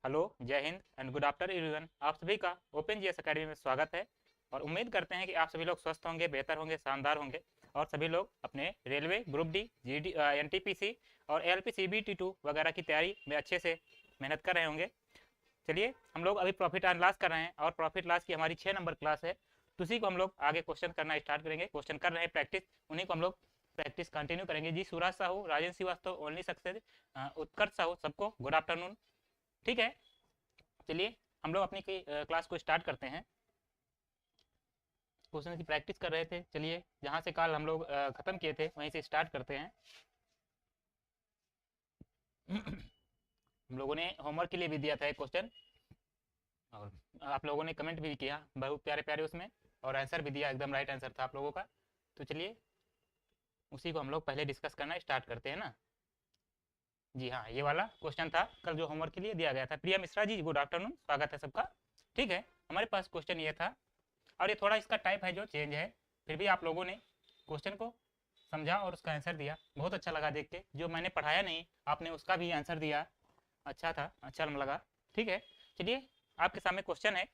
Hello, जय Hind and good afternoon everyone. आप सभी का ओपन जीएस एकेडमी में स्वागत है और उम्मीद करते हैं कि आप सभी लोग स्वस्थ होंगे, बेहतर होंगे, शानदार होंगे और सभी लोग अपने railway group D, GD, NTPC और एलपीसीबी T2 वगैरह की तैयारी में अच्छे से मेहनत कर रहे होंगे। चलिए, हम लोग अभी प्रॉफिट एंड लॉस कर रहे हैं और प्रॉफिट लॉस की हमारी 6 नंबर क्लास है। तो उसी को हम लोग आगे क्वेश्चन करना स्टार्ट करेंगे। क्वेश्चन कर रहे हैं प्रैक्टिस, उन्हीं को हम लोग प्रैक्टिस कंटिन्यू करेंगे। जी, सूरज साहू, राजेंद्र श्रीवास्तव, ओनली सक्सेस, उत्कर्ष साहू, सबको गुड आफ्टरनून। ठीक है, चलिए हम लोग अपनी क्लास को स्टार्ट करते हैं। क्वेश्चन की प्रैक्टिस कर रहे थे। चलिए, जहाँ से कल हम लोग ख़त्म किए थे वहीं से स्टार्ट करते हैं। हम लोगों ने होमवर्क के लिए भी दिया था एक क्वेश्चन और आप लोगों ने कमेंट भी किया बहुत प्यारे प्यारे उसमें, और आंसर भी दिया, एकदम राइट आंसर था आप लोगों का। तो चलिए उसी को हम लोग पहले डिस्कस करना स्टार्ट करते हैं ना। जी हाँ, ये वाला क्वेश्चन था कल जो होमवर्क के लिए दिया गया था। प्रिया मिश्रा जी, गुड आफ्टरनून, स्वागत है सबका। ठीक है, हमारे पास क्वेश्चन ये था और ये थोड़ा इसका टाइप है जो चेंज है, फिर भी आप लोगों ने क्वेश्चन को समझा और उसका आंसर दिया, बहुत अच्छा लगा देख के। जो मैंने पढ़ाया नहीं आपने उसका भी आंसर दिया, अच्छा था, अच्छा लगा। ठीक है, चलिए आपके सामने क्वेश्चन है।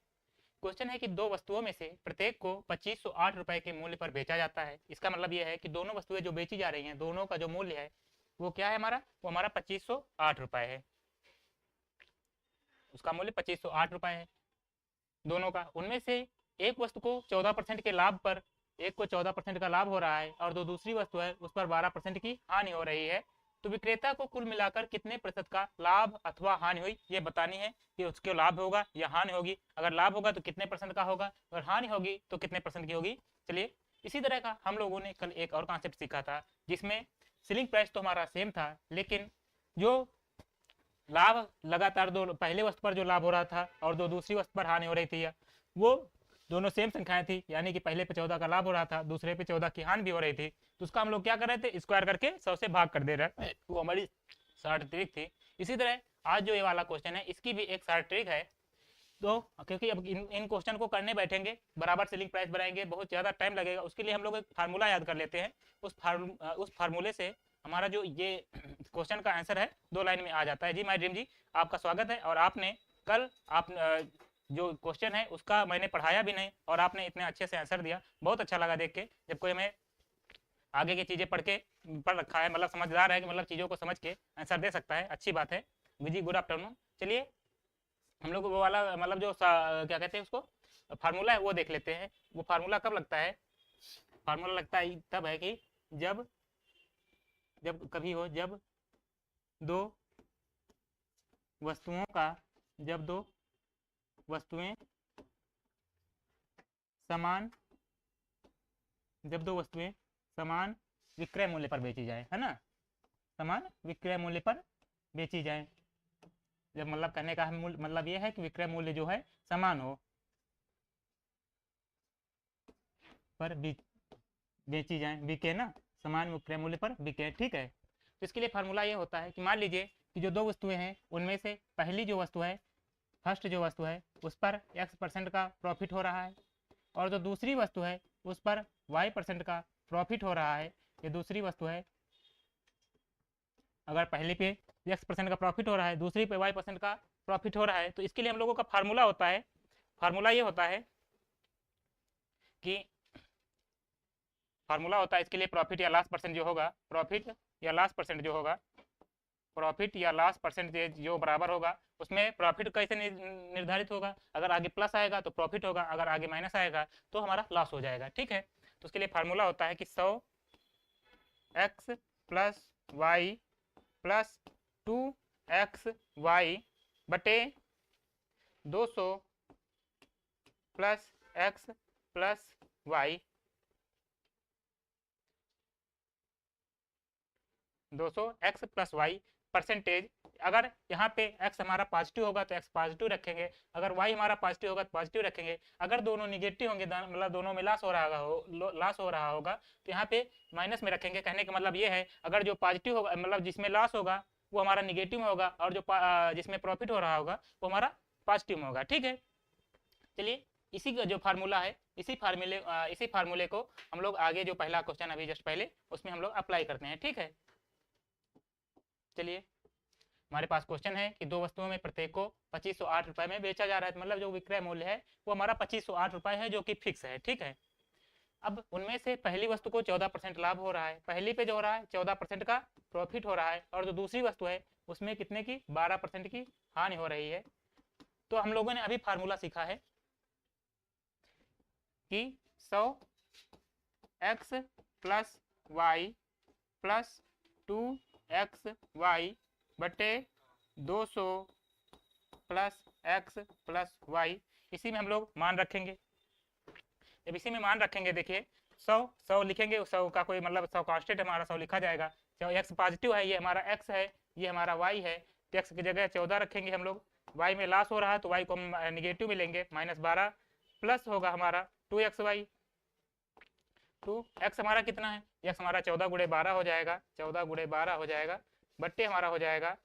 क्वेश्चन है कि दो वस्तुओं में से प्रत्येक को 2508 रुपए के मूल्य पर बेचा जाता है। इसका मतलब यह है कि दोनों वस्तुएं जो बेची जा रही हैं, दोनों का जो मूल्य है वो क्या है हमारा, वो हमारा 2508 रुपए है। उसका मूल्य 2508 रुपए है दोनों का। उनमें से एक वस्तु को 14% के लाभ पर, एक को 14% का लाभ हो रहा है और जो दूसरी वस्तु है उस पर 12% की हानि हो रही है। तो विक्रेता को कुल मिलाकर कितने प्रतिशत का लाभ अथवा हानि हुई ये बतानी है कि उसके लाभ होगा या हानि होगी। अगर लाभ होगा तो कितने परसेंट का होगा, अगर हानि होगी तो कितने परसेंट की होगी। चलिए, इसी तरह का हम लोगों ने कल एक और कॉन्सेप्ट सीखा था जिसमें सीलिंग प्राइस तो हमारा सेम था, लेकिन जो लाभ लगातार दो पहले वस्तु पर जो लाभ हो रहा था और जो दूसरी वस्तु पर हानि हो रही थी, वो दोनों सेम संख्याएं थी, यानी कि पहले पे 14 का लाभ हो रहा था, दूसरे पे 14 की हानि भी हो रही थी। तो उसका हम लोग क्या कर रहे थे, स्क्वायर करके 100 से भाग कर दे रहे हैं। वो हमारी शॉर्ट ट्रिक थी। इसी तरह आज जो ये वाला क्वेश्चन है इसकी भी एक शॉर्ट ट्रिक है। तो क्योंकि अब इन क्वेश्चन को करने बैठेंगे, बराबर सेलिंग प्राइस बनाएंगे, बहुत ज़्यादा टाइम लगेगा, उसके लिए हम लोग एक फार्मूला याद कर लेते हैं। उस फार्मूले से हमारा जो ये क्वेश्चन का आंसर है 2 लाइन में आ जाता है। जी माय ड्रीम जी, आपका स्वागत है। और आपने कल आप जो क्वेश्चन है उसका मैंने पढ़ाया भी नहीं और आपने इतने अच्छे से आंसर दिया, बहुत अच्छा लगा देख के। जब कोई हमें आगे की चीज़ें पढ़ रखा है, मतलब समझदार है कि मतलब चीज़ों को समझ के आंसर दे सकता है, अच्छी बात है। जी गुड आफ्टरनून। चलिए हम लोग वो वाला मतलब जो क्या कहते हैं उसको, फार्मूला है वो देख लेते हैं। वो फार्मूला कब लगता है, फार्मूला लगता है तब है कि जब जब कभी हो, जब दो वस्तुओं का, जब दो वस्तुएं समान, जब दो वस्तुएं समान विक्रय मूल्य पर बेची जाए, है ना, समान विक्रय मूल्य पर बेची जाए। जब मतलब कहने का मतलब ये है कि विक्रय मूल्य जो है समान हो पर बेची जाए, बिके ना, समान विक्रय मूल्य पर बिके। ठीक है, तो इसके लिए फार्मूला ये होता है कि मान लीजिए कि जो दो वस्तुएं हैं उनमें से पहली जो वस्तु है, फर्स्ट जो वस्तु है उस पर x% का प्रॉफिट हो रहा है और जो दूसरी वस्तु है उस पर y% का प्रॉफिट हो रहा है। ये दूसरी वस्तु है, अगर पहले पे x% का प्रॉफिट हो रहा है, दूसरी पे y% का प्रॉफिट हो रहा है, तो इसके लिए हम लोगों का फार्मूला होता है, फार्मूला ये होता है कि फार्मूला होता है इसके लिए प्रॉफिट या लॉस परसेंट जो होगा, प्रॉफिट या लॉस परसेंट जो होगा, प्रॉफिट या लॉस परसेंटेज जो बराबर होगा, उसमें प्रॉफिट कैसे निर्धारित होगा, अगर आगे प्लस आएगा तो प्रॉफिट होगा, अगर आगे माइनस आएगा तो हमारा लॉस हो जाएगा। ठीक है, तो उसके लिए फार्मूला होता है कि 100x plus Y plus 2xy बटे 200 plus x plus y, 200 x plus y percentage. अगर यहाँ पे x हमारा पॉजिटिव होगा तो x पॉजिटिव रखेंगे, अगर y हमारा पॉजिटिव होगा तो पॉजिटिव रखेंगे। अगर दोनों निगेटिव होंगे, मतलब दोनों में लॉस हो रहा होगा तो यहाँ पे माइनस में रखेंगे। कहने का मतलब ये है, अगर जो पॉजिटिव होगा मतलब जिसमें लॉस होगा वो हमारा निगेटिव में होगा और जो जिसमें प्रॉफिट हो रहा होगा वो हमारा पॉजिटिव में होगा। ठीक है, चलिए इसी का जो फार्मूला है, इसी फार्मूले को हम लोग आगे जो पहला क्वेश्चन अभी जस्ट पहले उसमें हम लोग अप्लाई करते हैं। ठीक है, चलिए हमारे पास क्वेश्चन है कि दो वस्तुओं में प्रत्येक को 2508 रुपए में बेचा जा रहा है, मतलब जो विक्रय मूल्य है वो हमारा 2508 रुपए है, जो कि फिक्स है। ठीक है, अब उनमें से पहली वस्तु को 14% लाभ हो रहा है, पहली पे जो हो रहा है 14% का प्रॉफिट हो रहा है, और जो दूसरी वस्तु है उसमें कितने की 12% की हानि हो रही है। तो हम लोगों ने अभी फार्मूला सीखा है कि 100x plus Y plus 2xy बटे 200 प्लस x प्लस वाई, इसी में हम लोग मान रखेंगे। जब इसी में मान रखेंगे, देखिए 100 लिखेंगे, 100 का कोई मतलब 100 कांस्टेंट हमारा 100 लिखा जाएगा। x पॉजिटिव है, ये हमारा x है, ये हमारा y है, तो x की जगह 14 रखेंगे हम लोग। y में लॉस हो रहा है तो y को हम निगेटिव में लेंगे, -12 प्लस होगा हमारा 2xy। 2x हमारा कितना है, x हमारा 14 गुणे 12 हो जाएगा, 14 गुणे 12 हो जाएगा, बट्टे हमारा हो जाएगा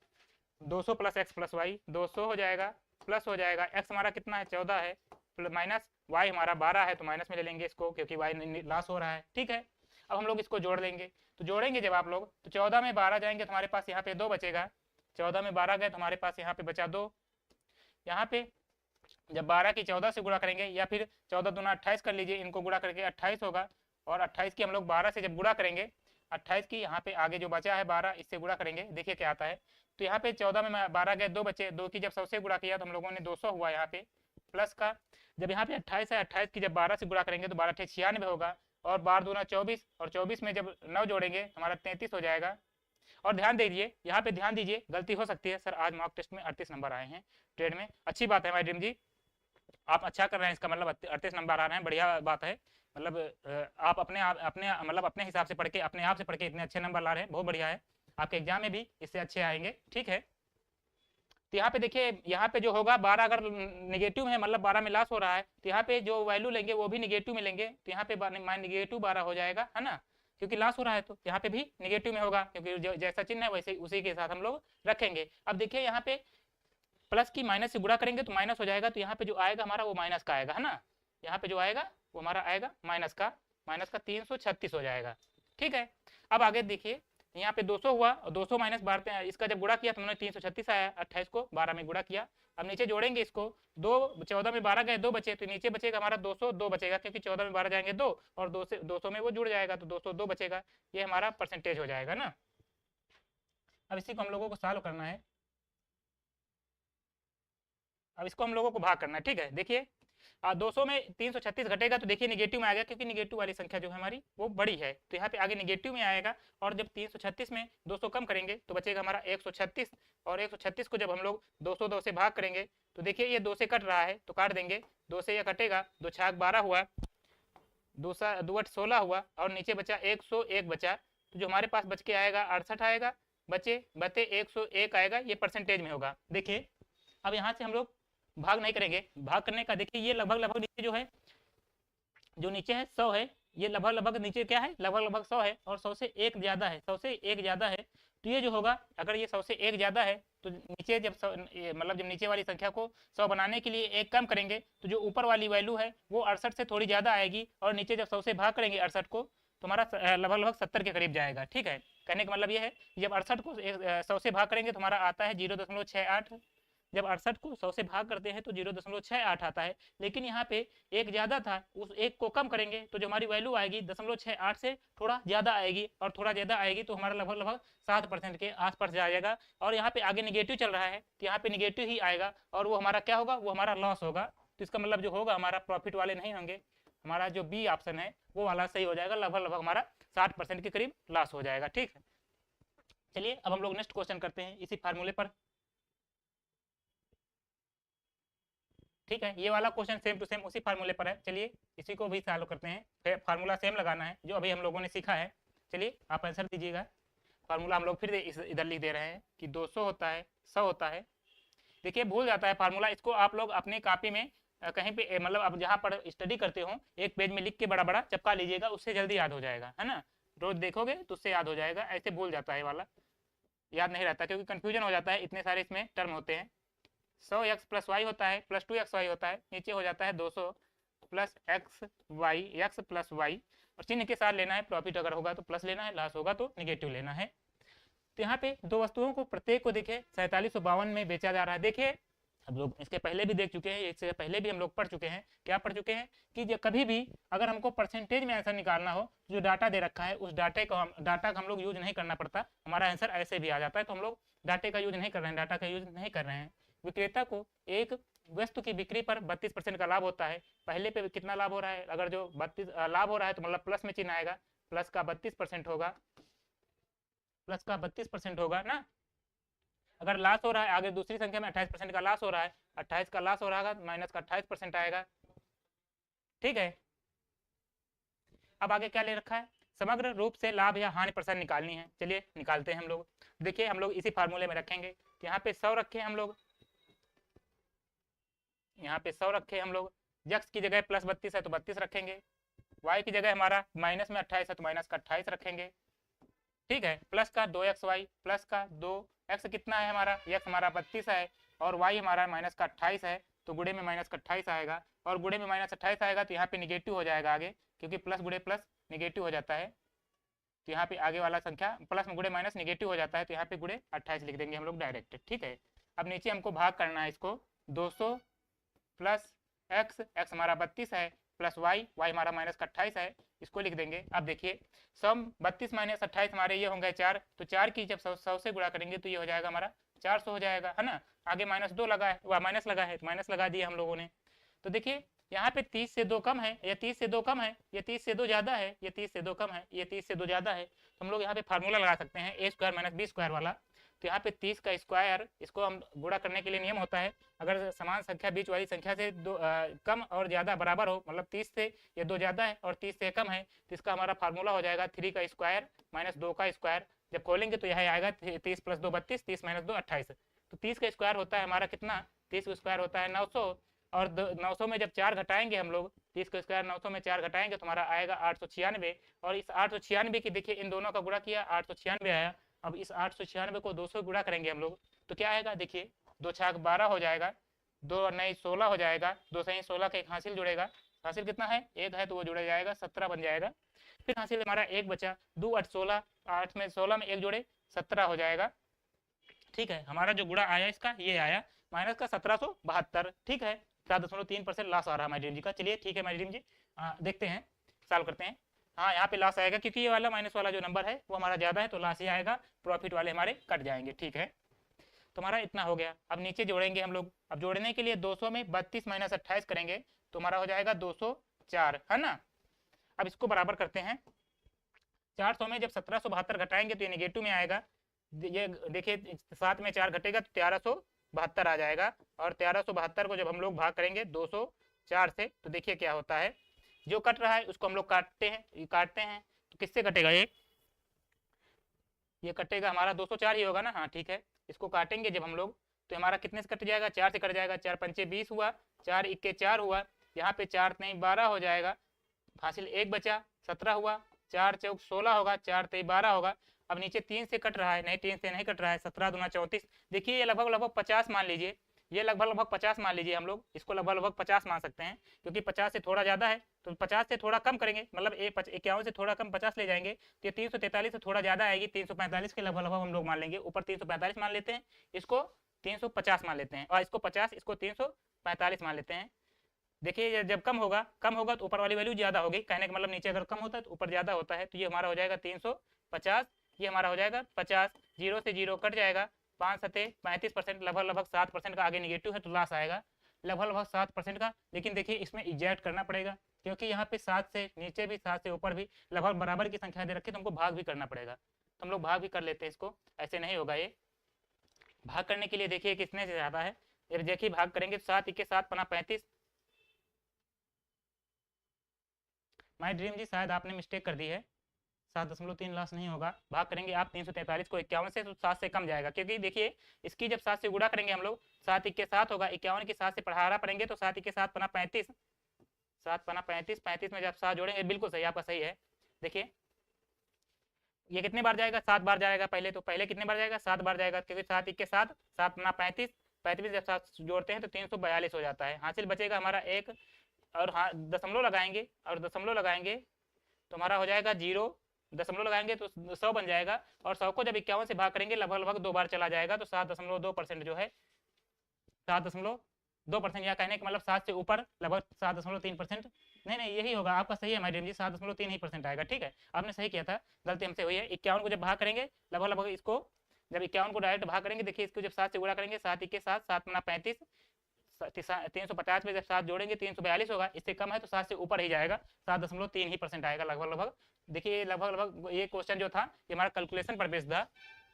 200 प्लस x प्लस वाई, 200 हो जाएगा, प्लस हो जाएगा x हमारा कितना है 14 है, माइनस y हमारा 12 है, तो माइनस में ले लेंगे इसको क्योंकि y लॉस हो रहा है। ठीक है, अब हम लोग इसको जोड़ लेंगे, तो जोड़ेंगे जब आप लोग तो 14 में 12 जाएंगे तो हमारे पास यहाँ पे 2 बचेगा, 14 में 12 गए तो हमारे पास यहाँ पे बचा 2। यहाँ पे जब 12 की 14 से गुणा करेंगे, या फिर 14 दूना 28 कर लीजिए, इनको गुणा करके 28 होगा, और 28 की हम लोग 12 से जब गुणा करेंगे, 28 की यहाँ पे आगे जो बचा है 12 इससे गुणा करेंगे, देखिए क्या आता है। तो यहाँ पे 14 में 12 गए 2 बचे, 2 की जब 100 से गुणा किया तो हम लोगों ने 200 हुआ यहाँ पे प्लस का। जब यहाँ पे 28 है, 28 की जब 12 से गुणा करेंगे तो 12 96 होगा, और 12 दूना 24, और 24 में जब 9 जोड़ेंगे हमारा 33 हो जाएगा। और ध्यान दीजिए, यहाँ पे ध्यान दीजिए, गलती हो सकती है सर आज मॉक टेस्ट में 38 नंबर आए हैं ट्रेड में, अच्छी बात है भाई ड्रीम जी, आप अच्छा कर रहे हैं, इसका मतलब 38 नंबर आ रहे हैं, बढ़िया बात है। मतलब आप अपने हिसाब से पढ़ के, अपने आप से पढ़ के इतने अच्छे नंबर ला रहे हैं, बहुत बढ़िया है, आपके एग्जाम में भी इससे अच्छे आएंगे। ठीक है, तो यहाँ पे देखिए, यहाँ पे जो होगा 12 अगर निगेटिव है, मतलब 12 में लॉस हो रहा है, तो यहाँ पे जो वैल्यू लेंगे वो भी निगेटिव में लेंगे, तो यहाँ पे निगेटिव 12 हो जाएगा, है ना, क्योंकि लॉस हो रहा है तो यहाँ पे भी निगेटिव में होगा, क्योंकि जैसा चिन्ह है वैसे उसी के साथ हम लोग रखेंगे। अब देखिए यहाँ पे प्लस की माइनस से गुणा करेंगे तो माइनस हो जाएगा, तो यहाँ पे जो आएगा हमारा वो माइनस का आएगा, है ना, यहाँ पे जो आएगा वो हमारा आएगा माइनस का 336 हो जाएगा। ठीक है, अब आगे देखिए, यहाँ पे 200 हुआ, और 200 माइनस 12 इसका जब गुणा किया तो हमने 336 आया, 28 को 12 में गुणा किया। अब नीचे जोड़ेंगे इसको, 14 में 12 गए 2 बचे, तो नीचे बचेगा हमारा 202 बचेगा, क्योंकि 14 में 12 जाएंगे 2, और 200 में वो जुड़ जाएगा, तो 202 बचेगा, ये हमारा परसेंटेज हो जाएगा ना। अब इसी को हम लोगों को सॉल्व करना है, अब इसको हम लोगों को भाग करना है। ठीक है, देखिए 200 में 336 घटेगा तो देखिए निगेटिव में आएगा, क्योंकि निगेटिव वाली संख्या जो है हमारी वो बड़ी है, तो यहाँ पे आगे निगेटिव में आएगा, और जब 336 में 200 कम करेंगे तो बचेगा हमारा 136, और 136 को जब हम लोग 202 से भाग करेंगे तो देखिए ये 2 से कट रहा है तो काट देंगे, 2 से ये कटेगा, 2 छाक 12 हुआ, 2 8 16 हुआ, और नीचे बचा 101 बचा, तो जो हमारे पास बच के आएगा 68 आएगा, बचे 101 आएगा, ये परसेंटेज में होगा। देखिए अब यहाँ से हम लोग भाग नहीं करेंगे, भाग करने का देखिए ये लगभग नीचे जो है, जो नीचे है 100 है, ये लगभग नीचे क्या है, लगभग 100 है, और 100 से 1 ज़्यादा है, 100 से 1 ज़्यादा है, तो ये जो होगा अगर ये 100 से 1 ज़्यादा है तो नीचे जब मतलब जब नीचे वाली संख्या को 100 बनाने के लिए 1 कम करेंगे तो जो ऊपर वाली वैल्यू है वो 68 से थोड़ी ज़्यादा आएगी, और नीचे जब 100 से भाग करेंगे 68 को तो हमारा लगभग 70 के करीब जाएगा। ठीक है, कहने का मतलब ये है जब 68 को 100 से भाग करेंगे तो हमारा आता है 0.68, जब 68 को 100 से भाग करते हैं तो 0.68 आता है, लेकिन यहाँ पे एक ज़्यादा था, उस एक को कम करेंगे तो जो हमारी वैल्यू आएगी 0.68 से थोड़ा ज़्यादा आएगी, और थोड़ा ज़्यादा आएगी तो हमारा लगभग 7% के आसपास जाएगा, और यहाँ पे आगे निगेटिव चल रहा है तो यहाँ पे निगेटिव ही आएगा, और वो हमारा क्या होगा, वो हमारा लॉस होगा। तो इसका मतलब जो होगा हमारा प्रॉफिट वाले नहीं होंगे, हमारा जो बी ऑप्शन है वो वाला सही हो जाएगा, लगभग हमारा 60% के करीब लॉस हो जाएगा। ठीक है, चलिए अब हम लोग नेक्स्ट क्वेश्चन करते हैं इसी फार्मूले पर। ठीक है, ये वाला क्वेश्चन सेम टू सेम उसी फार्मूले पर है, चलिए इसी को भी सॉल्व करते हैं, फिर फार्मूला सेम लगाना है जो अभी हम लोगों ने सीखा है। चलिए आप आंसर दीजिएगा, फार्मूला हम लोग फिर इधर लिख दे रहे हैं कि 200 होता है, 100 होता है। देखिए भूल जाता है फार्मूला, इसको आप लोग अपने कॉपी में कहीं पे मतलब आप जहाँ पर स्टडी करते हो एक पेज में लिख के बड़ा बड़ा चिपका लीजिएगा, उससे जल्दी याद हो जाएगा, है ना, रोज देखोगे तो उससे याद हो जाएगा, ऐसे भूल जाता है वाला, याद नहीं रहता क्योंकि कन्फ्यूजन हो जाता है, इतने सारे इसमें टर्म होते हैं। 100x प्लस वाई होता है प्लस 2xy होता है, नीचे हो जाता है 200 प्लस x प्लस वाई, और चिन्ह के साथ लेना है, प्रॉफिट अगर होगा तो प्लस लेना है, लॉस होगा तो निगेटिव लेना है। तो यहाँ पे दो वस्तुओं को प्रत्येक को देखिए 4752 में बेचा जा रहा है। देखिए हम लोग इसके पहले भी देख चुके हैं, इससे पहले भी हम लोग पढ़ चुके हैं, क्या पढ़ चुके हैं कि जब कभी भी अगर हमको परसेंटेज में आंसर निकालना हो, जो डाटा दे रखा है उस डाटा का हम लोग यूज नहीं करना पड़ता, हमारा आंसर ऐसे भी आ जाता है। तो हम लोग डाटे का यूज नहीं कर रहे हैं, डाटा का यूज नहीं कर रहे हैं। विक्रेता को एक वस्तु की बिक्री पर 32% का लाभ होता है। पहले पे कितना लाभ हो रहा है, अगर जो 32 लाभ हो रहा है तो मतलब प्लस में चिन्ह आएगा, प्लस का 32% होगा, प्लस का 32% होगा ना। अगर लॉस हो रहा है, आगे दूसरी संख्या में 28% का लॉस हो रहा है, 28 का लॉस हो रहा है, माइनस का 28% आएगा। ठीक है, अब आगे क्या ले रखा है, समग्र रूप से लाभ या हानि परसेंट निकालनी है। चलिए निकालते हैं हम लोग। देखिए हम लोग इसी फार्मूले में रखेंगे। तो यहाँ पे 100 रखे हम लोग, यहाँ पे 100 रखे हम लोग। x की जगह प्लस 32 है तो 32 रखेंगे, y की जगह हमारा माइनस में 28 है तो माइनस का 28 रखेंगे। ठीक है, प्लस का 2xy, प्लस का 2x कितना है हमारा, x हमारा 32 है और y हमारा माइनस का 28 है, तो गुणे में माइनस का 28 आएगा, और गुणे में माइनस 28 आएगा तो यहाँ पे निगेटिव हो जाएगा आगे, क्योंकि प्लस गुणे प्लस निगेटिव हो जाता है। तो यहाँ पे आगे वाला संख्या प्लस में गुणे माइनस निगेटिव हो जाता है, तो यहाँ पे गुणे 28 लिख देंगे हम लोग डायरेक्ट। ठीक है, अब नीचे हमको भाग करना है इसको, 200 प्लस x हमारा 32 है, प्लस y हमारा माइनस का 28 है, इसको लिख देंगे। अब देखिए सम 32 माइनस 28 हमारे ये होंगे 4, तो 4 की जब 100 से गुणा करेंगे तो ये हो जाएगा हमारा 400 हो जाएगा, है ना। आगे माइनस 2 लगा है, वह माइनस लगा है तो माइनस लगा दिया हम लोगों ने। तो देखिए यहाँ पे 30 से 2 कम है, ये 30 से 2 कम है, ये 30 से 2 ज़्यादा है, ये 30 से 2 कम है, ये 30 से 2 ज़्यादा है। तो हम लोग यहाँ पे फार्मूला लगा सकते हैं a square minus b square वाला। तो यहाँ पे 30 का स्क्वायर, इसको हम गुणा करने के लिए नियम होता है, अगर समान संख्या बीच वाली संख्या से कम और ज़्यादा बराबर हो, मतलब 30 से ये 2 ज़्यादा है और 30 से कम है, तो इसका हमारा फार्मूला हो जाएगा 3 का स्क्वायर माइनस 2 का स्क्वायर। जब खोलेंगे तो यह आएगा 30 प्लस 2 32, 30 माइनस 2 28। तो 30 का स्क्वायर होता है हमारा कितना, 30 का स्क्वायर होता है 900, और 900 में जब 4 घटाएंगे हम लोग, 30 का स्क्वायर 900 में 4 घटाएंगे तो हमारा आएगा 896, और इस 896 की देखिए इन दोनों का गुणा किया 896 आया। अब इस 896 को 200 गुणा करेंगे हम लोग तो क्या आएगा, देखिए 2 छाक 12 हो जाएगा, 2 और 9 16 हो जाएगा, 2 सही 16 का एक हासिल जुड़ेगा, हासिल कितना है, एक है तो वो जुड़ जाएगा 17 बन जाएगा। फिर हासिल हमारा एक बचा, 2 8 16, 8 में 16 में एक जोड़े 17 हो जाएगा। ठीक है, हमारा जो गुणा आया इसका ये आया माइनस का 1772। ठीक है, 7.3% लॉस आ रहा है मैडम जी का। चलिए ठीक है मैडम जी, देखते हैं, सॉल्व करते हैं। हाँ यहाँ पे लॉस आएगा क्योंकि ये वाला माइनस वाला जो नंबर है वो हमारा ज़्यादा है, तो लॉस ही आएगा, प्रॉफिट वाले हमारे कट जाएंगे। ठीक है, तो हमारा इतना हो गया। अब नीचे जोड़ेंगे हम लोग। अब जोड़ने के लिए 200 में 32 माइनस 28 करेंगे तो हमारा हो जाएगा 204, है ना। अब इसको बराबर करते हैं, 400 में जब 1772 घटाएंगे तो ये निगेटिव में आएगा। ये देखिए 7 में 4 घटेगा तो 1372 आ जाएगा, और 1372 को जब हम लोग भाग करेंगे 204 से तो देखिए क्या होता है, जो कट रहा है उसको हम लोग काटते हैं, तो किससे कटेगा, ये कटेगा हमारा 204 ही होगा ना। हाँ ठीक है, इसको काटेंगे जब हम लोग तो हमारा कितने से कट जाएगा, 4 से कट जाएगा, 4 पंचे 20 हुआ, 4 इक्के 4 हुआ, यहाँ पे 4 नहीं 12 हो जाएगा, हासिल एक बचा 17 हुआ, 4 चौक 16 होगा, 4 तेई 12 होगा। अब नीचे 3 से कट रहा है, नहीं 3 से नहीं कट रहा है, 17 दूना 34। देखिए ये लगभग 50 मान लीजिए, ये लगभग 50 मान लीजिए, हम लोग इसको लगभग 50 मान सकते हैं, क्योंकि 50 से थोड़ा ज़्यादा है तो 50 से थोड़ा कम करेंगे, मतलब 51 से थोड़ा कम 50 ले जाएंगे तो ये 343 से थोड़ा ज़्यादा आएगी, 345 के लगभग हम लोग मान लेंगे। ऊपर 345 मान लेते हैं, इसको 350 मान लेते हैं, और इसको 50, इसको 345 मान लेते हैं। देखिए जब कम होगा तो ऊपर वाली वैल्यू ज़्यादा होगी, कहने का मतलब नीचे अगर कम होता है तो ऊपर ज़्यादा होता है, तो ये हमारा हो जाएगा 350, ये हमारा हो जाएगा 50, 0 से 0 कट जाएगा, 5 सते 35%, लगभग 7% का आगे निगेटिव है तो लॉस आएगा लगभग 7% का। लेकिन देखिए इसमें इजेक्ट करना पड़ेगा, क्योंकि यहाँ पे 7 से नीचे भी 7 से ऊपर भी लगभग बराबर की संख्या दे रखी है, तो हमको भाग भी करना पड़ेगा, तो हम लोग भाग भी कर लेते हैं इसको, ऐसे नहीं होगा। ये भाग करने के लिए देखिए कितने से ज़्यादा है, देखिए भाग करेंगे तो 7 इक्के 7 पना 35। माय ड्रीम जी शायद आपने मिस्टेक कर दी है, 7.3 लॉस नहीं होगा। भाग करेंगे आप 343 को 51 से, तो 7 से कम जाएगा, क्योंकि देखिए इसकी जब 7 से गुणा करेंगे हम लोग, 7 इक्के 7 होगा, 51 की 7 से पढ़ारा पढ़ेंगे तो 7 इक्के 7 पना 35, 7 पना 35, 35 में जब 7 जोड़ेंगे, बिल्कुल सही, आपका सही है। देखिए ये कितने बार जाएगा, 7 बार जाएगा पहले, तो पहले कितने बार जाएगा, 7 बार जाएगा, क्योंकि 7 इक्के 7, 7 पना 35, 35 जब 7 जोड़ते हैं तो 342 हो जाता है। हासिल बचेगा हमारा एक, और हाँ दशमलव लगाएंगे तो हमारा हो जाएगा 0, दशमलव लगाएंगे तो 100 बन जाएगा, और 100 को जब 51 से भाग करेंगे लगभग लगभग 2 बार चला जाएगा, तो 7.2% जो है 7.2%, या कहने का मतलब 7 से ऊपर लगभग 7.3%, नहीं यही होगा आपका, सही है हमारी जी, 7.3% आएगा। ठीक है, आपने सही किया था, गलती हमसे हुई है। 51 को जब भाग करेंगे लगभग लगभग इसको, जब 51 को डायरेक्ट भाग करेंगे, देखिए इसको जब 7 से गुणा करेंगे, 7 के साथ 7 गुना 35, 350 में जब 7 जोड़ेंगे 342 होगा, इससे कम है तो 7 से ऊपर ही जाएगा, 7.3% आएगा लगभग लगभग। देखिए लगभग लगभग ये क्वेश्चन जो था ये हमारा कैलकुलेशन पर बेस्ड था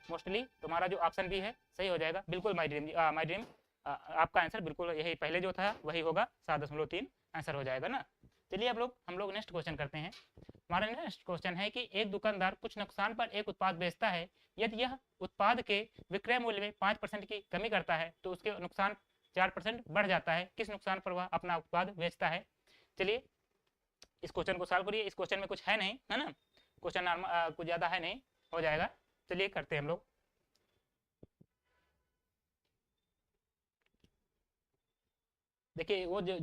मोस्टली, तुम्हारा जो ऑप्शन भी है सही हो जाएगा बिल्कुल माय ड्रीम। आपका आंसर बिल्कुल यही पहले जो था वही होगा, 7.3 आंसर हो जाएगा ना। चलिए अब हम लोग नेक्स्ट क्वेश्चन करते हैं। हमारा नेक्स्ट क्वेश्चन है कि एक दुकानदार कुछ नुकसान पर एक उत्पाद बेचता है, यदि यह उत्पाद के विक्रय मूल्य में 5% की कमी करता है तो उसके नुकसान 4% बढ़ जाता है, किस नुकसान पर वह अपना उत्पाद बेचता है। चलिए इस क्वेश्चन को सॉल्व करिए। इस क्वेश्चन में कुछ है नहीं, है ना, क्वेश्चन नॉर्मल कुछ ज़्यादा है नहीं, हो जाएगा। चलिए करते हैं हम लोग। देखिए वो जो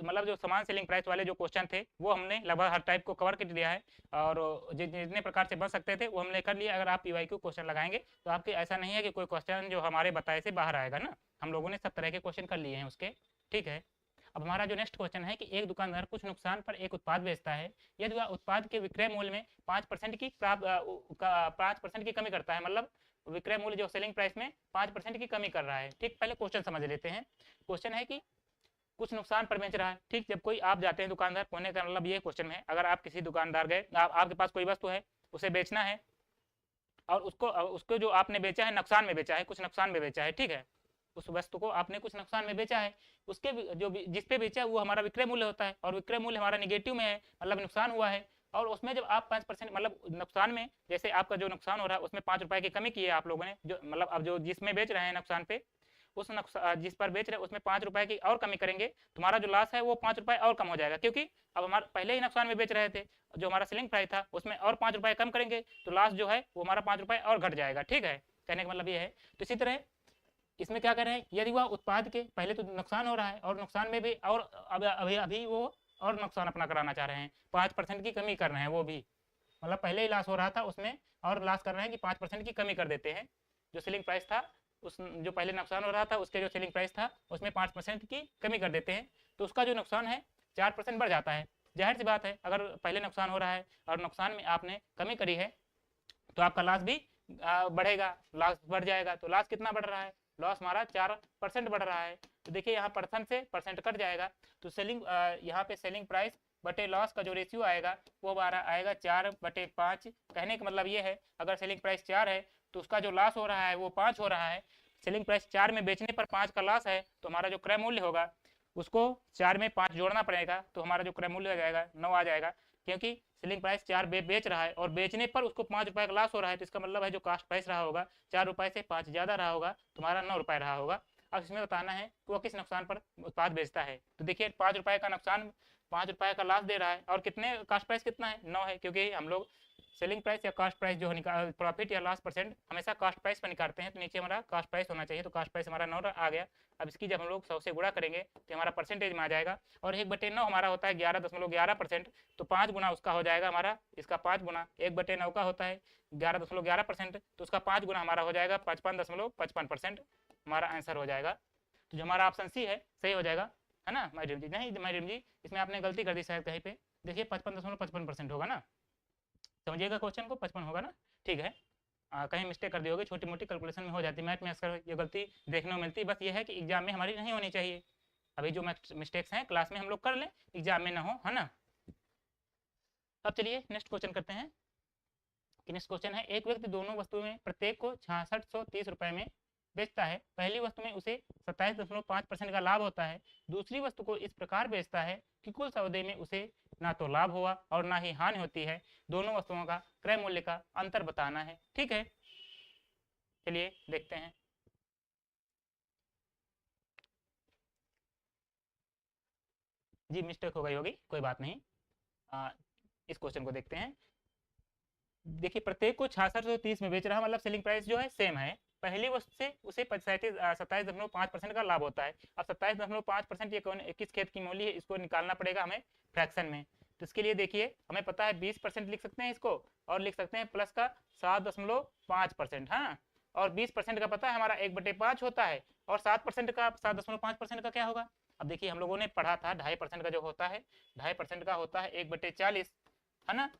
मतलब जो सामान सेलिंग प्राइस वाले जो क्वेश्चन थे वो हमने लगभग हर टाइप को कवर कर दिया है, और जितने प्रकार से बन सकते थे वो हमने कर लिया। अगर आप पीवाईक्यू क्वेश्चन लगाएंगे तो आपके ऐसा नहीं है कि कोई क्वेश्चन जो हमारे बताए से बाहर आएगा ना, हम लोगों ने सब तरह के क्वेश्चन कर लिए हैं उसके। ठीक है, अब हमारा जो नेक्स्ट क्वेश्चन है कि एक दुकानदार कुछ नुकसान पर एक उत्पाद बेचता है, यदि वह उत्पाद के विक्रय मूल्य में 5% की 5% की कमी करता है, मतलब विक्रय मूल्य जो सेलिंग प्राइस में 5% की कमी कर रहा है। ठीक, पहले क्वेश्चन समझ लेते हैं। क्वेश्चन है कि कुछ नुकसान पर बेच रहा है। ठीक, जब कोई आप जाते हैं दुकानदार होने का मतलब ये क्वेश्चन में, अगर आप किसी दुकानदार गए, आपके पास कोई वस्तु है उसे बेचना है, और उसको जो आपने बेचा है नुकसान में बेचा है, कुछ नुकसान में बेचा है। ठीक है, उस वस्तु को आपने कुछ नुकसान में बेचा है, उसके जो जिस पे बेचा है वो हमारा विक्रय मूल्य होता है, और विक्रय मूल्य हमारा निगेटिव में है, मतलब नुकसान हुआ है। और उसमें जब आप 5% मतलब नुकसान में, जैसे आपका जो नुकसान हो रहा है उसमें 5 रुपए की कमी की है आप लोगों ने, जो मतलब अब जो जिसमें बेच रहे हैं नुकसान पे, उस जिस पर बेच रहे हैं उसमें 5 रुपए की और कमी करेंगे, तुम्हारा जो लॉस है वो 5 रुपए और कम हो जाएगा, क्योंकि अब हमारा पहले ही नुकसान में बेच रहे थे, जो हमारा सेलिंग प्राइस था उसमें और 5 रुपए कम करेंगे तो लॉस जो है वो हमारा 5 रुपए और घट जाएगा। ठीक है, कहने का मतलब ये है। तो इसी तरह इसमें क्या कर रहे हैं, यदि वह उत्पाद के पहले तो नुकसान हो रहा है और नुकसान में भी और अभी वो और नुकसान अपना कराना चाह रहे हैं, 5% की कमी कर रहे हैं, वो भी मतलब पहले ही लॉस हो रहा था उसमें और लॉस कर रहे हैं कि 5% की कमी कर देते हैं। जो सेलिंग प्राइस था उस जो पहले नुकसान हो रहा था उसके जो सेलिंग प्राइस था उसमें 5% की कमी कर देते हैं, तो उसका जो नुकसान है 4% बढ़ जाता है। जाहिर सी बात है, अगर पहले नुकसान हो रहा है और नुकसान में आपने कमी करी है तो आपका लॉस भी बढ़ेगा, लॉस बढ़ जाएगा। तो लॉस कितना बढ़ रहा है, लॉस हमारा 4% बढ़ रहा है। तो देखिए यहाँ परसेंट से परसेंट कट जाएगा, तो सेलिंग यहाँ पे सेलिंग प्राइस बटे लॉस का जो रेशियो आएगा वो हमारा आएगा 4/5। कहने का मतलब ये है, अगर सेलिंग प्राइस 4 है तो उसका जो लॉस हो रहा है वो 5 हो रहा है। सेलिंग प्राइस 4 में बेचने पर 5 का लॉस है, तो हमारा जो क्रय मूल्य होगा उसको 4 में 5 जोड़ना पड़ेगा, तो हमारा जो क्रय मूल्य आ जाएगा 9 आ जाएगा, क्योंकि सेलिंग प्राइस 4 बेच रहा है और बेचने पर उसको 5 रुपए का लॉस हो रहा है, तो इसका मतलब है जो कास्ट प्राइस रहा होगा 4 रुपए से 5 ज़्यादा रहा होगा, तुम्हारा 9 रुपए रहा होगा। अब इसमें बताना है कि वो किस नुकसान पर उत्पाद बेचता है। तो देखिए 5 रुपए का नुकसान, 5 रुपए का लॉस दे रहा है, और कितने कास्ट प्राइस कितना है, 9 है, क्योंकि हम लोग सेलिंग प्राइस या कास्ट प्राइस जो प्रॉफिट या लॉस परसेंट हमेशा कास्ट प्राइस पर निकालते हैं, तो नीचे हमारा कास्ट प्राइस होना चाहिए, तो कास्ट प्राइस हमारा 9 आ गया। अब इसकी जब हम लोग 100 से गुणा करेंगे तो हमारा परसेंटेज में आ जाएगा, और 1/9 हमारा होता है 11.11%, तो 5 गुना उसका हो जाएगा हमारा, इसका 5 गुना 1/9 का होता है 11.11%, तो उसका 5 गुना हमारा हो जाएगा 55.55%, हमारा आंसर हो जाएगा। तो जो हमारा ऑप्शन सी है सही हो जाएगा, है ना मैडम जी। नहीं मैडम जी, इसमें आपने गलती कर दी शायद कहीं पे, देखिए 55.55% होगा ना, समझिएगा क्वेश्चन को 55 होगा ना। ठीक है, कहीं मिस्टेक कर दी होगी, छोटी मोटी कैलकुलेशन में हो जाती है, मैथ में अक्सर ये गलती देखने को मिलती है, बस ये है कि एग्जाम में हमारी नहीं होनी चाहिए। अभी जो मिस्टेक्स हैं क्लास में हम लोग कर लें, एग्जाम में ना हो, है ना। अब चलिए नेक्स्ट क्वेश्चन करते हैं। कि नेक्स्ट क्वेश्चन है, एक व्यक्ति दोनों वस्तुओं में प्रत्येक को 6630 रुपये में बेचता है। पहली वस्तु में उसे 27.5% का लाभ होता है, दूसरी वस्तु को इस प्रकार बेचता है कि कुल सौदे में उसे ना तो लाभ हुआ और ना ही हानि होती है। दोनों वस्तुओं का क्रय मूल्य का अंतर बताना है। ठीक है, चलिए देखते हैं। जी मिस्टेक हो गई होगी, कोई बात नहीं। इस क्वेश्चन को देखते हैं। देखिए प्रत्येक को 6630 में बेच रहा है, मतलब सेलिंग प्राइस जो है सेम है। पहली वस्तु से उसे 27.5% का लाभ होता है। अब 27.5% ये कौन किस खेत की मूल्य है, इसको निकालना पड़ेगा हमें फ्रैक्शन में। तो इसके लिए देखिए हमें पता है 20% लिख सकते हैं इसको, और लिख सकते हैं प्लस का 7.5%। हाँ, और 20% का पता है हमारा 1/5 होता है, और 7% का 7.5% का क्या होगा। अब देखिए हम लोगों ने पढ़ा था 2.5% का जो होता है, 2.5% का होता है 1/40, है ना।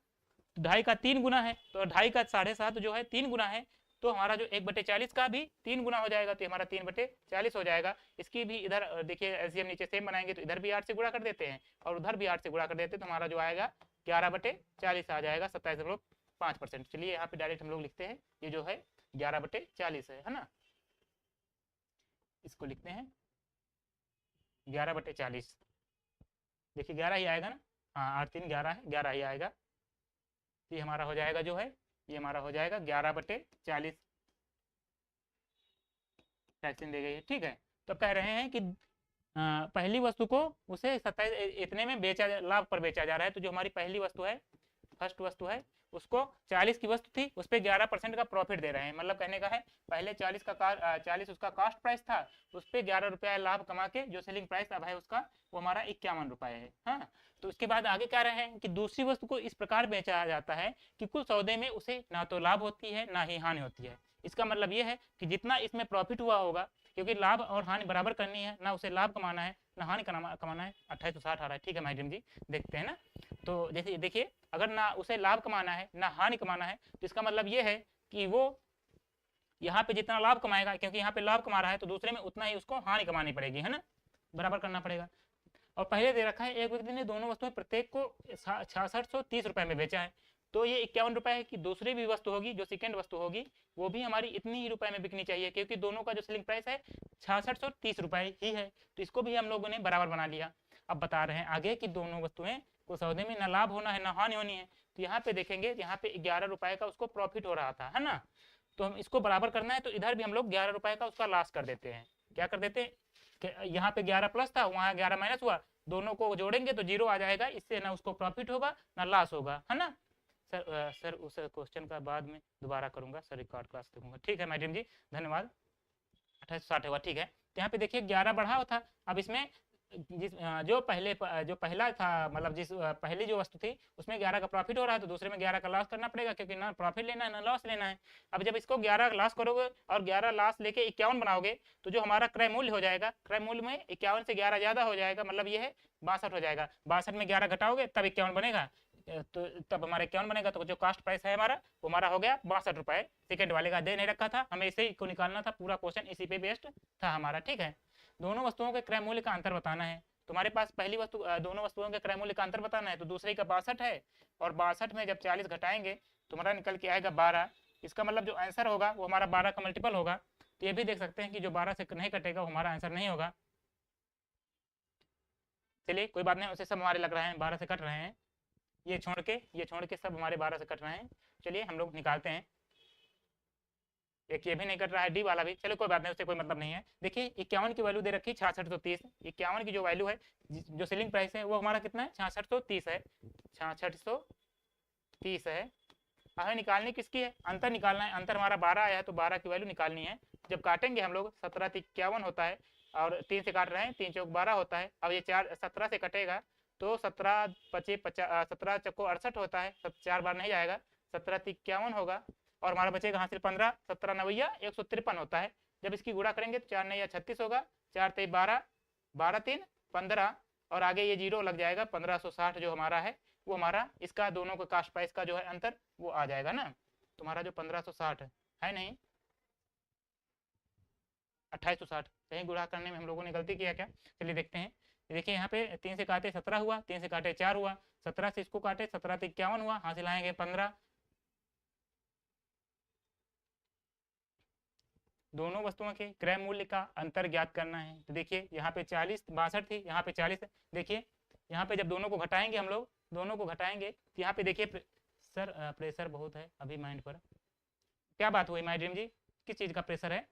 2.5 का 3 गुना है, तो 2.5 का 7.5 जो है 3 गुना है, तो हमारा जो 1/40 का भी 3 गुना हो जाएगा, तो हमारा 3/40 हो जाएगा। इसकी भी इधर देखिए एलसीएम नीचे सेम बनाएंगे, तो इधर भी 8 से गुणा कर देते हैं और उधर भी 8 से गुणा कर देते हैं, तो हमारा जो आएगा 11/40 आ जाएगा, 27.5%। चलिए यहाँ पे डायरेक्ट हम लोग लिखते हैं, ये जो है 11/40 है ना। इसको लिखते हैं 11/40। देखिए 11 ही आएगा ना, हाँ 8 3 11 है, 11 ही आएगा। ये हमारा हो जाएगा जो है, ये हमारा हो जाएगा 11/40 फ्रैक्शन दे गई है, ठीक है। तो कह रहे हैं कि पहली वस्तु को उसे 27 इतने में बेचा, लाभ पर बेचा जा रहा है। तो जो हमारी पहली वस्तु है, फर्स्ट वस्तु है, उसको 40 की वस्तु थी, उस पर 11% का प्रॉफिट दे रहे हैं। मतलब कहने का है पहले 40 उसका कॉस्ट प्राइस था, उस पर 11 रुपया लाभ कमा के जो सेलिंग प्राइस अब है उसका, वो हमारा 51 रुपये है। हाँ, तो उसके बाद आगे कह रहे हैं कि दूसरी वस्तु को इस प्रकार बेचा जाता है कि कुल सौदे में उसे ना तो लाभ होती है ना ही हानि होती है। इसका मतलब ये है कि जितना इसमें प्रॉफिट हुआ होगा, क्योंकि लाभ और हानि बराबर करनी है, ना उसे लाभ कमाना है ना हानि कमाना है। 2860 आ रहा है, ठीक है मैडम जी, देखते हैं ना। तो जैसे देखिए अगर ना उसे लाभ कमाना है ना हानि कमाना है, तो इसका मतलब ये है कि वो यहाँ पे जितना लाभ कमाएगा, क्योंकि यहाँ पे लाभ कमा रहा है, तो दूसरे में उतना ही उसको हानि कमानी पड़ेगी, है ना, बराबर करना पड़ेगा। और पहले दे रखा है एक व्यक्ति ने दोनों वस्तुएं प्रत्येक को 6630 रुपए में बेचा है, तो ये 51 रुपए है कि दूसरी भी वस्तु होगी, जो सेकंड वस्तु होगी, वो भी हमारी इतनी ही रुपए में बिकनी चाहिए, क्योंकि दोनों का जो सेलिंग प्राइस है 6630 रुपए ही है। तो इसको भी हम लोगों ने बराबर बना लिया। अब बता रहे हैं आगे कि दोनों वस्तुएं को सौदे में ना लाभ होना है ना हानि होनी है। तो यहाँ पे देखेंगे, यहाँ पे 11 रुपए का उसको प्रॉफिट हो रहा था, है ना। तो हम इसको बराबर करना है, तो इधर भी हम लोग 11 रुपए का उसका लॉस कर देते हैं। क्या कर देते हैं, यहाँ पे 11 प्लस था, वहाँ 11 माइनस हुआ, दोनों को जोड़ेंगे तो 0 आ जाएगा। इससे ना उसको प्रॉफिट होगा ना लॉस होगा, है ना। सर उस क्वेश्चन का बाद में दोबारा करूंगा सर, रिकॉर्ड क्लास देखूंगा, ठीक है मैडम जी, धन्यवाद। 2860 हुआ, ठीक है। तो यहाँ पे देखिए 11 बढ़ा हुआ था। अब इसमें जो पहला था, मतलब पहली जो वस्तु थी उसमें 11 का प्रॉफिट हो रहा है, तो दूसरे में 11 का लॉस करना पड़ेगा, क्योंकि ना प्रॉफिट लेना है ना लॉस लेना है। अब जब इसको 11 लॉस करोगे और 11 लॉस लेके 51 बनाओगे, तो जो हमारा क्रय मूल्य हो जाएगा, क्रय मूल्य में 51 से 11 ज्यादा हो जाएगा, मतलब ये है 62 हो जाएगा। 62 में 11 घटाओगे तब 51 बनेगा, तो तब हमारा 51 बनेगा। तो जो कास्ट प्राइस है हमारा, वो हमारा हो गया 62 रुपए। सेकंड वाले का दे नहीं रखा था, हमें इसे को निकालना था, पूरा क्वेश्चन इसी पे बेस्ड था हमारा, ठीक है। दोनों वस्तुओं के क्रय मूल्य का अंतर बताना है। तुम्हारे पास पहली वस्तु, दोनों वस्तुओं के क्रय मूल्य का अंतर बताना है, तो दूसरे का 62 है, और 62 में जब 40 घटाएंगे तुम्हारा निकल के आएगा 12। इसका मतलब जो आंसर होगा वो हमारा 12 का मल्टीपल होगा। तो ये भी देख सकते हैं कि जो 12 से नहीं कटेगा वो हमारा आंसर नहीं होगा। चलिए कोई बात नहीं, उसे सब हमारे लग रहे हैं 12 से कट रहे हैं, ये छोड़ के सब हमारे 12 से कट रहे हैं। चलिए हम लोग निकालते हैं। एक ये भी नहीं कट रहा है, डी वाला भी, चलो कोई बात नहीं, उससे कोई मतलब नहीं है। देखिए 51 की वैल्यू दे रखी है 6630। 51 की जो वैल्यू है, जो सेलिंग प्राइस है, वो हमारा कितना है 6630 है, 6630 है। हमें निकालनी किसकी है, अंतर निकालना है। अंतर हमारा 12 आया है, तो 12 की वैल्यू निकालनी है। जब काटेंगे हम लोग 17 होता है, और 3 से काट रहे हैं, 3 चौक 12 होता है। अब ये 17 से कटेगा तो 17 पचे 50, 17 चक्को 68 होता है, 4 बार नहीं जाएगा, 17 होगा, और हमारा बचेगा हासिल 15, 17 नवैया 153 होता है। जब इसकी गुणा करेंगे तो 4 नैया 36 होगा, 4 तेई 12, 12 3 15, और आगे ये 0 लग जाएगा। 1560 जो हमारा है वो हमारा इसका दोनों का कास्ट प्राइस का जो है अंतर वो आ जाएगा ना। तुम्हारा जो 1560 है नहीं 2860, कहीं गुणा करने में हम लोगों ने गलती किया क्या। चलिए देखते हैं। देखिए यहाँ पे 3 से काटे 17 हुआ, 3 से काटे 4 हुआ, 17 से इसको काटे 17 से 51 हुआ, हासिल आएंगे 15। दोनों वस्तुओं के क्रय मूल्य का अंतर ज्ञात करना है। तो देखिए यहाँ पे 40 62 थी, यहाँ पे 40 है। देखिए यहाँ पे जब दोनों को घटाएंगे हम लोग, दोनों को घटाएंगे तो यहाँ पे देखिए सर प्रेशर बहुत है अभी माइंड पर। क्या बात हुई माई ड्रीम जी, किस चीज़ का प्रेशर है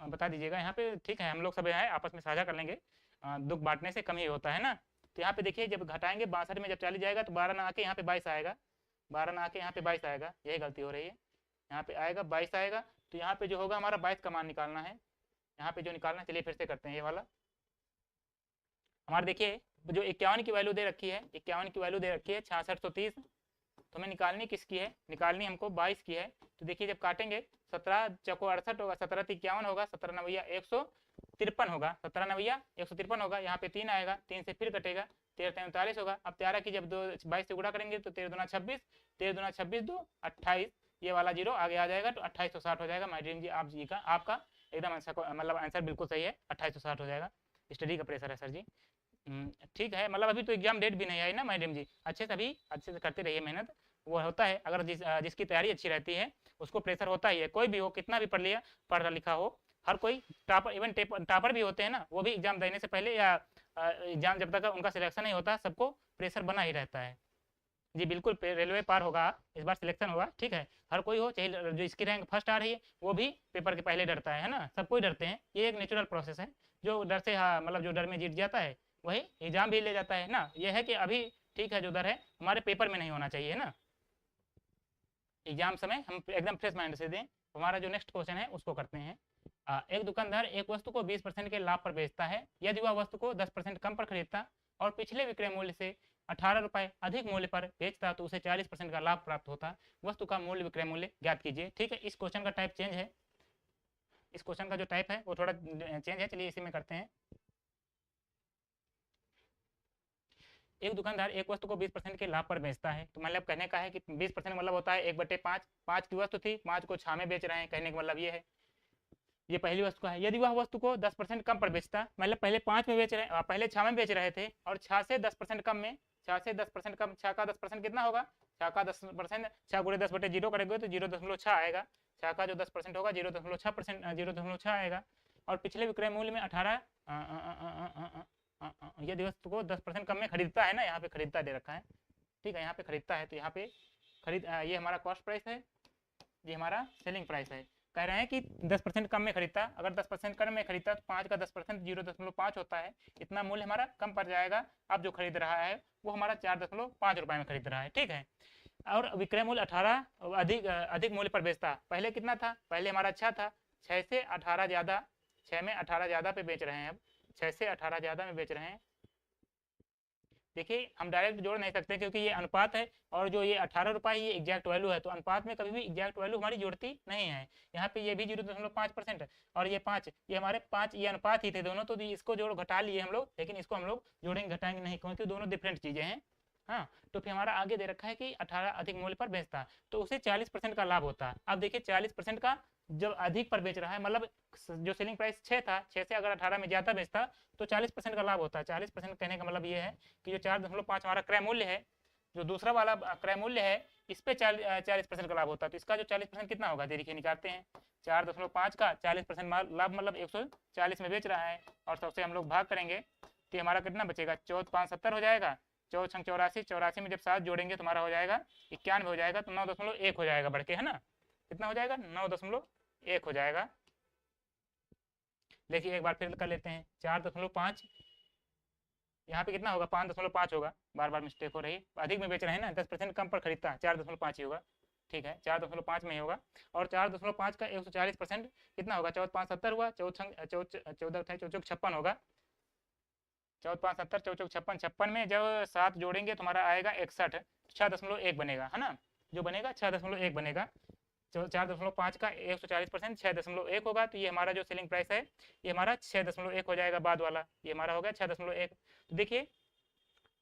बता दीजिएगा। यहाँ पे ठीक है, हम लोग सब है आपस में साझा कर लेंगे, दुख बांटने से कम ही होता है ना। तो यहाँ पे देखिए जब घटाएंगे 62 में जब 40 जाएगा तो 12 ना आके यहाँ पे 22 आएगा, 12 ना आके यहाँ पे 22 आएगा, यही गलती हो रही है। यहाँ पे आएगा 22 आएगा, तो यहाँ पे जो होगा हमारा 22 का मान निकालना है। यहाँ पे जो निकालना है, चलिए फिर से करते हैं ये वाला। हमारे देखिए जो 51 की वैल्यू दे रखी है, 51 की वैल्यू दे रखी है 6630, तो हमें निकालनी किसकी है, निकालनी हमको 22 की है। तो देखिए जब काटेंगे 17 चौको 68 होगा, 17 51 होगा, 17 नवैया 153 होगा, 17 नवैया 153 होगा, यहाँ पे 3 आएगा, 3 से फिर कटेगा, 13 39 होगा। अब 13 की जब 22 से गुणा करेंगे तो 13 दूना 26, 13 दूना 26 2 28, ये वाला जीरो आगे आ जाएगा तो 2860 हो जाएगा। माय ड्रीम जी आप जी का आपका एकदम आंसर, मतलब आंसर बिल्कुल सही है, 2860 हो जाएगा। स्टडी का प्रेशर है सर जी। ठीक है, मतलब अभी तो एग्जाम डेट भी नहीं आई ना मैडम जी, अच्छे से अभी अच्छे से करते रहिए मेहनत, वो होता है अगर जिसकी तैयारी अच्छी रहती है उसको प्रेशर होता ही है, कोई भी हो कितना भी पढ़ लिया पढ़ा लिखा हो, हर कोई टॉपर, इवन टॉपर भी होते हैं ना, वो भी एग्जाम देने से पहले या एग्जाम जब तक उनका सिलेक्शन नहीं होता सबको प्रेशर बना ही रहता है। जी बिल्कुल, रेलवे पार होगा, इस बार सिलेक्शन होगा, ठीक है, हर कोई हो, चाहे जो इसकी रैंक फर्स्ट आ रही है वो भी पेपर के पहले डरता है ना, सब कोई डरते हैं, ये एक नेचुरल प्रोसेस है। जो डर से, हाँ मतलब जो डर में जीत जाता है वही एग्जाम भी ले जाता है ना, ये है कि अभी ठीक है जो डर है हमारे पेपर में नहीं होना चाहिए ना, एग्जाम समय हम एकदम फ्रेश माइंड से दें। हमारा जो नेक्स्ट क्वेश्चन है उसको करते हैं। एक दुकानदार एक वस्तु को 20% के लाभ पर बेचता है, यदि वह वस्तु को 10% कम पर खरीदता और पिछले विक्रय मूल्य से 18 रुपये अधिक मूल्य पर बेचता तो उसे 40% का लाभ प्राप्त होता। वस्तु का मूल्य विक्रय मूल्य ज्ञात कीजिए। ठीक है, इस क्वेश्चन का टाइप चेंज है, इस क्वेश्चन का जो टाइप है वो थोड़ा चेंज है, चलिए इसी में करते हैं। एक दुकानदार एक वस्तु को 20% के लाभ पर बेचता है, तो मतलब कहने का है कि 20% मतलब होता है 1/5, 5 की वस्तु थी 5 को 6 में बेच रहे हैं, कहने का मतलब ये है, ये पहली वस्तु का है। यदि वह वस्तु को 10% कम पर बेचता, मतलब पहले 5 में बेच रहे, पहले 6 में बेच रहे थे और 6 से 10% कम में, 6 से 10% कम, 6 का 10% कितना होगा, 6 का 10%, 6 गुणे 10/0 करेंगे तो 0.6 आएगा, 6 का जो 10% होगा 0.6%, 0.6 आएगा। और पिछले विक्रय मूल्य में 18, यदि वस्तु को 10% कम में खरीदता है ना, यहाँ पे खरीदता दे रखा है, ठीक है, यहाँ पे खरीदता है, तो यहाँ पे खरीद, ये हमारा कॉस्ट प्राइस है, ये हमारा सेलिंग प्राइस है। कह रहे हैं कि 10% कम में खरीदता, अगर 10% कम में खरीदता तो 5 का 10% 0.5 होता है, इतना मूल्य हमारा कम पड़ जाएगा। अब जो खरीद रहा है वो हमारा 4.5 रुपये में खरीद रहा है, ठीक है। और विक्रय मूल्य 18 अधिक मूल्य पर बेचता, पहले कितना था, पहले हमारा अच्छा था, 6 से 18 ज़्यादा, 6 में 18 ज़्यादा पे बेच रहे हैं, अब 6 से 18 ज़्यादा में बेच रहे हैं। देखिए हम डायरेक्ट जोड़ नहीं सकते क्योंकि ये अनुपात है, और जो ये 18 रुपये ये एग्जैक्ट वैल्यू है, तो अनुपात में कभी भी एग्जैक्ट वैल्यू हमारी जुड़ती नहीं है। यहाँ पे ये भी 0.5% और ये 5, ये हमारे 5 ये अनुपात ही थे दोनों, तो इसको जोड़ घटा लिए हम लोग, लेकिन इसको हम लोग जोड़ेंगे घटाएंगे नहीं क्योंकि दोनों डिफरेंट चीज़ें हैं। हाँ, तो फिर हमारा आगे दे रखा है कि 18 अधिक मूल्य पर बेचता, तो उसे 40% का लाभ होता है। अब देखिए 40% का जब अधिक पर बेच रहा है, मतलब जो सेलिंग प्राइस 6 था, 6 से अगर 18 में ज़्यादा बेचता तो 40% का लाभ होता है। 40% कहने का मतलब ये है कि जो 4.5 हमारा क्रय मूल्य है, जो दूसरा वाला क्रय मूल्य है, इस पे 40% का लाभ होता है, तो इसका जो 40% कितना होगा, देखिए निकालते हैं। 4.5 का 40% लाभ मतलब 140 में बेच रहा है, और सबसे हम लोग भाग करेंगे तो हमारा कितना बचेगा, 14×5 = 70 हो जाएगा, 4×6 = 84, 84 में जब 7 जोड़ेंगे तो हमारा हो जाएगा 91 हो जाएगा, तो 9.1 हो जाएगा बढ़ के, है ना, कितना हो जाएगा, 9.1 हो जाएगा। देखिए एक बार फिर कर लेते हैं, 4.5 यहाँ पे कितना होगा, 5.5 होगा, बार बार मिस्टेक हो रही है, अधिक में बेच रहे हैं ना, 10% कम पर खरीदता, 4.5 ही होगा, ठीक है, 4.5 में ही होगा। और 4.5 का 140% कितना होगा, 14×5 = 70 हुआ, 14×56 होगा, 14×5 = 70, 14×56 में जब 7 जोड़ेंगे तो हमारा आएगा 61, 6.1 बनेगा, है ना, जो बनेगा 6.1 बनेगा। 4.5 का 140% 6.1 होगा, तो ये हमारा जो सेलिंग प्राइस है ये हमारा 6.1 हो जाएगा, बाद वाला ये हमारा हो गया 6.1। तो देखिए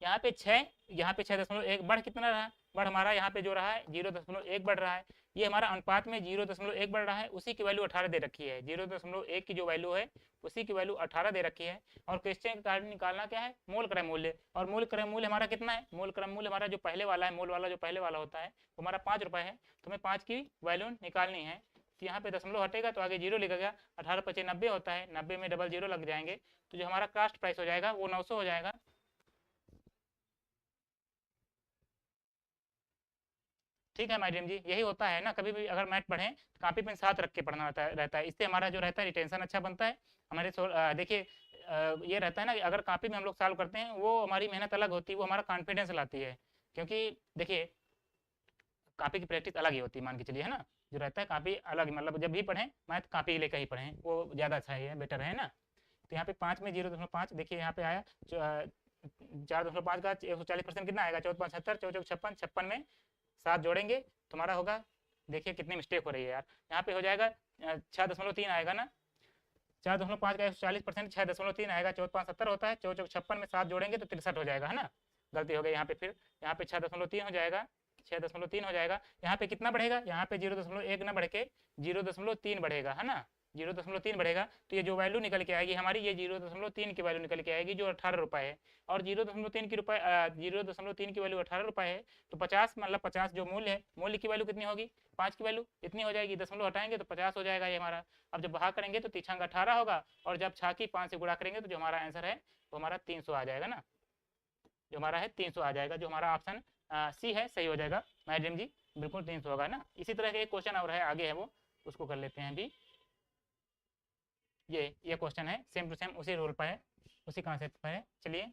यहाँ पे 6, यहाँ पे 6.1, बढ़ कितना रहा, बढ़ हमारा यहाँ पे जो रहा है 0.1 बढ़ रहा है, ये हमारा अनुपात में 0.1 बढ़ रहा है, उसी की वैल्यू 18 दे रखी है, 0.1 की जो वैल्यू है उसी की वैल्यू 18 दे रखी है। और क्वेश्चन का कार्य निकालना क्या है, मूल क्रय मूल्य, और मूल क्रय मूल्य हमारा कितना है, मूल क्रय मूल्य हमारा जो पहले वाला है, मूल वाला जो पहले वाला होता है वो हमारा 5 रुपये है, तो हमें 5 की वैल्यू निकालनी है। तो यहाँ पे दशमलव हटेगा तो आगे 0 लिखेगा, 18×5 = 90 होता है, 90 में डबल 0 लग जाएंगे, तो जो हमारा कास्ट प्राइस हो जाएगा वो 900 हो जाएगा। ठीक है मैडम जी, यही होता है ना, कभी भी अगर मैथ पढ़ें तो कापी पेन साथ रख के पढ़ना रहता है, इससे हमारा जो रहता है रिटेंशन अच्छा बनता है हमारे। देखिए ये रहता है ना कि अगर कापी में हम लोग सॉल्व करते हैं वो हमारी मेहनत अलग होती है, वो हमारा कॉन्फिडेंस लाती है, क्योंकि देखिए कापी की प्रैक्टिस अलग ही होती है, मान के चलिए, है ना, जो रहता है कापी अलग, मतलब जब भी पढ़ें मैथ कापी लेकर ही पढ़ें, वो ज़्यादा अच्छा है, बेटर है ना। तो यहाँ पे 5 में 0.5, देखिए यहाँ पे आया 4.5 का 140% कितना आएगा, 14.75, 4×56, 56 में 7 जोड़ेंगे तुम्हारा होगा, देखिए कितनी मिस्टेक हो रही है यार, यहाँ पे हो जाएगा 6.3 आएगा ना, 4.5 का 140% 6.3 आएगा, 14.5 होता है, 4×56 में 7 जोड़ेंगे तो 63 हो जाएगा, है ना, गलती हो गई यहाँ पे, फिर यहाँ पे 6.3 हो जाएगा, 6.3 हो जाएगा, यहाँ पे कितना बढ़ेगा, यहाँ पे 0.1 ना बढ़ के 0.3 बढ़ेगा, है ना, 0.3 बढ़ेगा, तो ये जो वैल्यू निकल के आएगी हमारी, ये 0.3 की वैल्यू निकल के आएगी जो 18 रुपये है, और 0.3 की वैल्यू 18 रुपये है, तो 50 मतलब 50 जो मूल्य है, मूल्य की वैल्यू कितनी होगी, 5 की वैल्यू इतनी हो जाएगी, दशमलव हटाएंगे तो 50 हो जाएगा ये हमारा। अब जब भाग करेंगे तो तीछांक 18 होगा, और जब छाकी 5 से गुणा करेंगे तो जो हमारा आंसर है वो हमारा 300 आ जाएगा ना, जो हमारा है 300 आ जाएगा, जो हमारा ऑप्शन सी है सही हो जाएगा मैडम जी, बिल्कुल 300 होगा ना। इसी तरह के एक क्वेश्चन और है आगे है, वो उसको कर लेते हैं अभी। ये क्वेश्चन है सेम टू सेम उसी रोल पर है, उसी कॉन्सेप्ट पर है। चलिए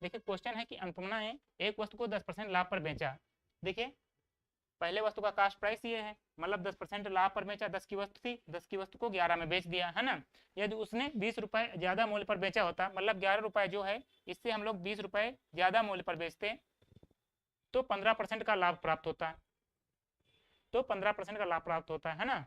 देखिए, क्वेश्चन है कि अनुपमा ने एक वस्तु को 10% लाभ पर बेचा। देखिए पहले वस्तु का कास्ट प्राइस ये है, मतलब 10% लाभ पर बेचा, 10 की वस्तु थी, 10 की वस्तु को 11 में बेच दिया, है ना। यदि उसने 20 रुपये ज़्यादा मूल्य पर बेचा होता, मतलब 11 रुपये जो है इससे हम लोग 20 रुपये ज़्यादा मूल्य पर बेचते तो 15% का लाभ प्राप्त होता, तो 15% का लाभ प्राप्त होता है ना।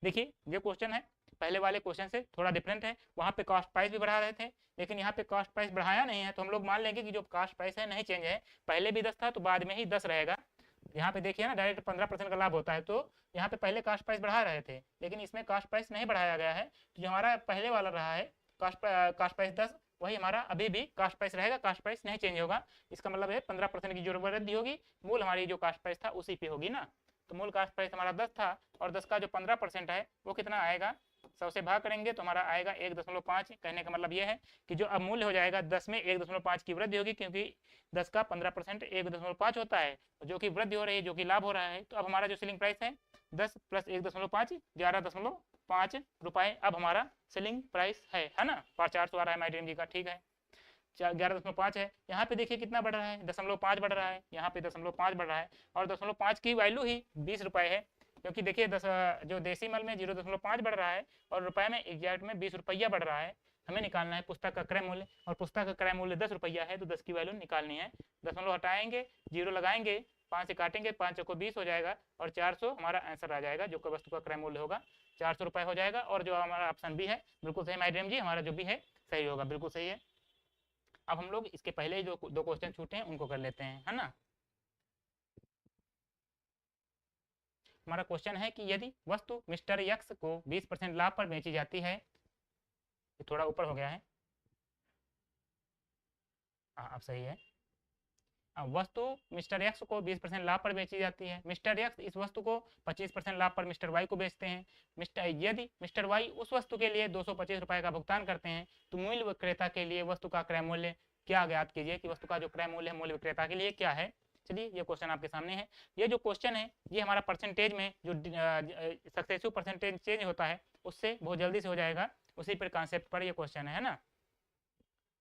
देखिए ये क्वेश्चन है पहले वाले क्वेश्चन से थोड़ा डिफरेंट है, वहाँ पे कॉस्ट प्राइस भी बढ़ा रहे थे, लेकिन यहाँ पे कॉस्ट प्राइस बढ़ाया नहीं है, तो हम लोग मान लेंगे कि जो कॉस्ट प्राइस है नहीं चेंज है, पहले भी 10 था तो बाद में ही 10 रहेगा। यहाँ पे देखिए ना डायरेक्ट 15% का लाभ होता है, तो यहाँ पे पहले कॉस्ट प्राइस बढ़ा रहे थे, लेकिन इसमें कॉस्ट प्राइस नहीं बढ़ाया गया है, तो जो हमारा पहले वाला रहा है कॉस्ट प्राइस 10, वही हमारा अभी भी कॉस्ट प्राइस रहेगा, कॉस्ट प्राइस नहीं चेंज होगा। इसका मतलब है 15% की जो वृद्धि होगी, मूल हमारी जो कॉस्ट प्राइस था उसी पे होगी ना। तो मूल कॉस्ट प्राइस हमारा 10 था, और 10 का जो 15% है वो कितना आएगा, 100 से भाग करेंगे तो हमारा आएगा 1.5। कहने का मतलब ये है कि जो अब मूल्य हो जाएगा 10 में 1.5 की वृद्धि होगी, क्योंकि 10 का 15% 1.5 होता है, जो कि वृद्धि हो रही है, जो कि लाभ हो रहा है। तो अब हमारा जो सेलिंग प्राइस है 10 प्लस 1.5 11.5 रुपये अब हमारा सेलिंग प्राइस है ना। 400 आ रहा है माइड्रीम जी का, ठीक है 11.5 है। यहाँ पे देखिए कितना बढ़ रहा है, 0.5 बढ़ रहा है, यहाँ पे 0.5 बढ़ रहा है, और 0.5 की वैल्यू ही 20 रुपये है, क्योंकि देखिए जो डेसिमल में 0.5 बढ़ रहा है और रुपए में एग्जैक्ट में 20 रुपया बढ़ रहा है। हमें निकालना है पुस्तक का क्रय मूल्य, और पुस्तक का क्रय मूल्य 10 रुपया है, तो 10 की वैल्यू निकालनी है। दशमलव हटाएंगे, जीरो लगाएंगे, 5 से काटेंगे, 5 को 20 हो जाएगा, और 400 हमारा आंसर आ जाएगा, जो वस्तु का क्रय मूल्य होगा 400 रुपये हो जाएगा। और जो हमारा ऑप्शन बी है बिल्कुल सही माइड्रीम जी, हमारा जो भी है सही होगा, बिल्कुल सही है। अब हम लोग इसके पहले जो 2 क्वेश्चन छूटे हैं उनको कर लेते हैं, है ना। हमारा क्वेश्चन है कि यदि वस्तु मिस्टर यक्स को 20% लाभ पर बेची जाती है, ये थोड़ा ऊपर हो गया है, अब सही है। वस्तु मिस्टर एक्स को 20% लाभ पर बेची जाती है, मिस्टर एक्स इस वस्तु को 25% लाभ पर मिस्टर वाई को बेचते हैं। यदि मिस्टर वाई उस वस्तु के लिए 225 रुपये का भुगतान करते हैं, तो मूल्य विक्रेता के लिए वस्तु का क्रय मूल्य क्या ज्ञात कीजिए, कि वस्तु का जो क्रय मूल्य है मूल्य विक्रेता के लिए क्या है। चलिए ये क्वेश्चन आपके सामने है। ये जो क्वेश्चन है ये हमारा परसेंटेज में जो सक्सेसिव परसेंटेज चेंज होता है उससे बहुत जल्दी से हो जाएगा, उसी पर कॉन्सेप्ट पर ये क्वेश्चन है ना।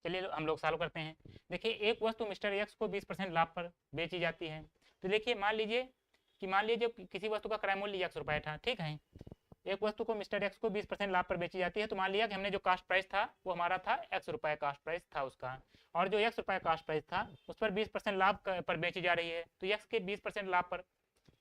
चलिए हम लोग सॉल्व करते हैं। देखिए एक वस्तु मिस्टर एक्स को 20% लाभ पर बेची जाती है, तो देखिए मान लीजिए किसी वस्तु का क्रय मूल्य एक्स रुपये था, ठीक है। एक वस्तु को मिस्टर एक्स को 20% लाभ पर बेची जाती है, तो मान लिया कि हमने जो कास्ट प्राइस था वो हमारा था एक्स रुपये कास्ट प्राइस था उसका, और जो एक्स रुपये कास्ट प्राइस था उस पर 20% लाभ पर बेची जा रही है, तो एक्स के 20% लाभ पर,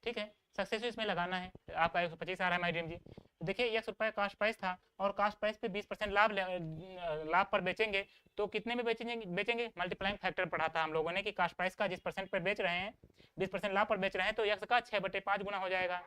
ठीक है। सक्सेस इसमें लगाना है, आपका 125 आ रहा है माइड्रीम जी। तो देखिए 1 रुपये कास्ट प्राइस था, और कास्ट प्राइस पे 20% लाभ पर बेचेंगे, तो कितने में बेचेंगे मल्टीप्लाइंग फैक्टर पढ़ा था हम लोगों ने कि कास्ट प्राइस का जिस परसेंट पर बेच रहे हैं 20% लाभ पर बेच रहे हैं, तो एक्स का 6/5 गुना हो जाएगा।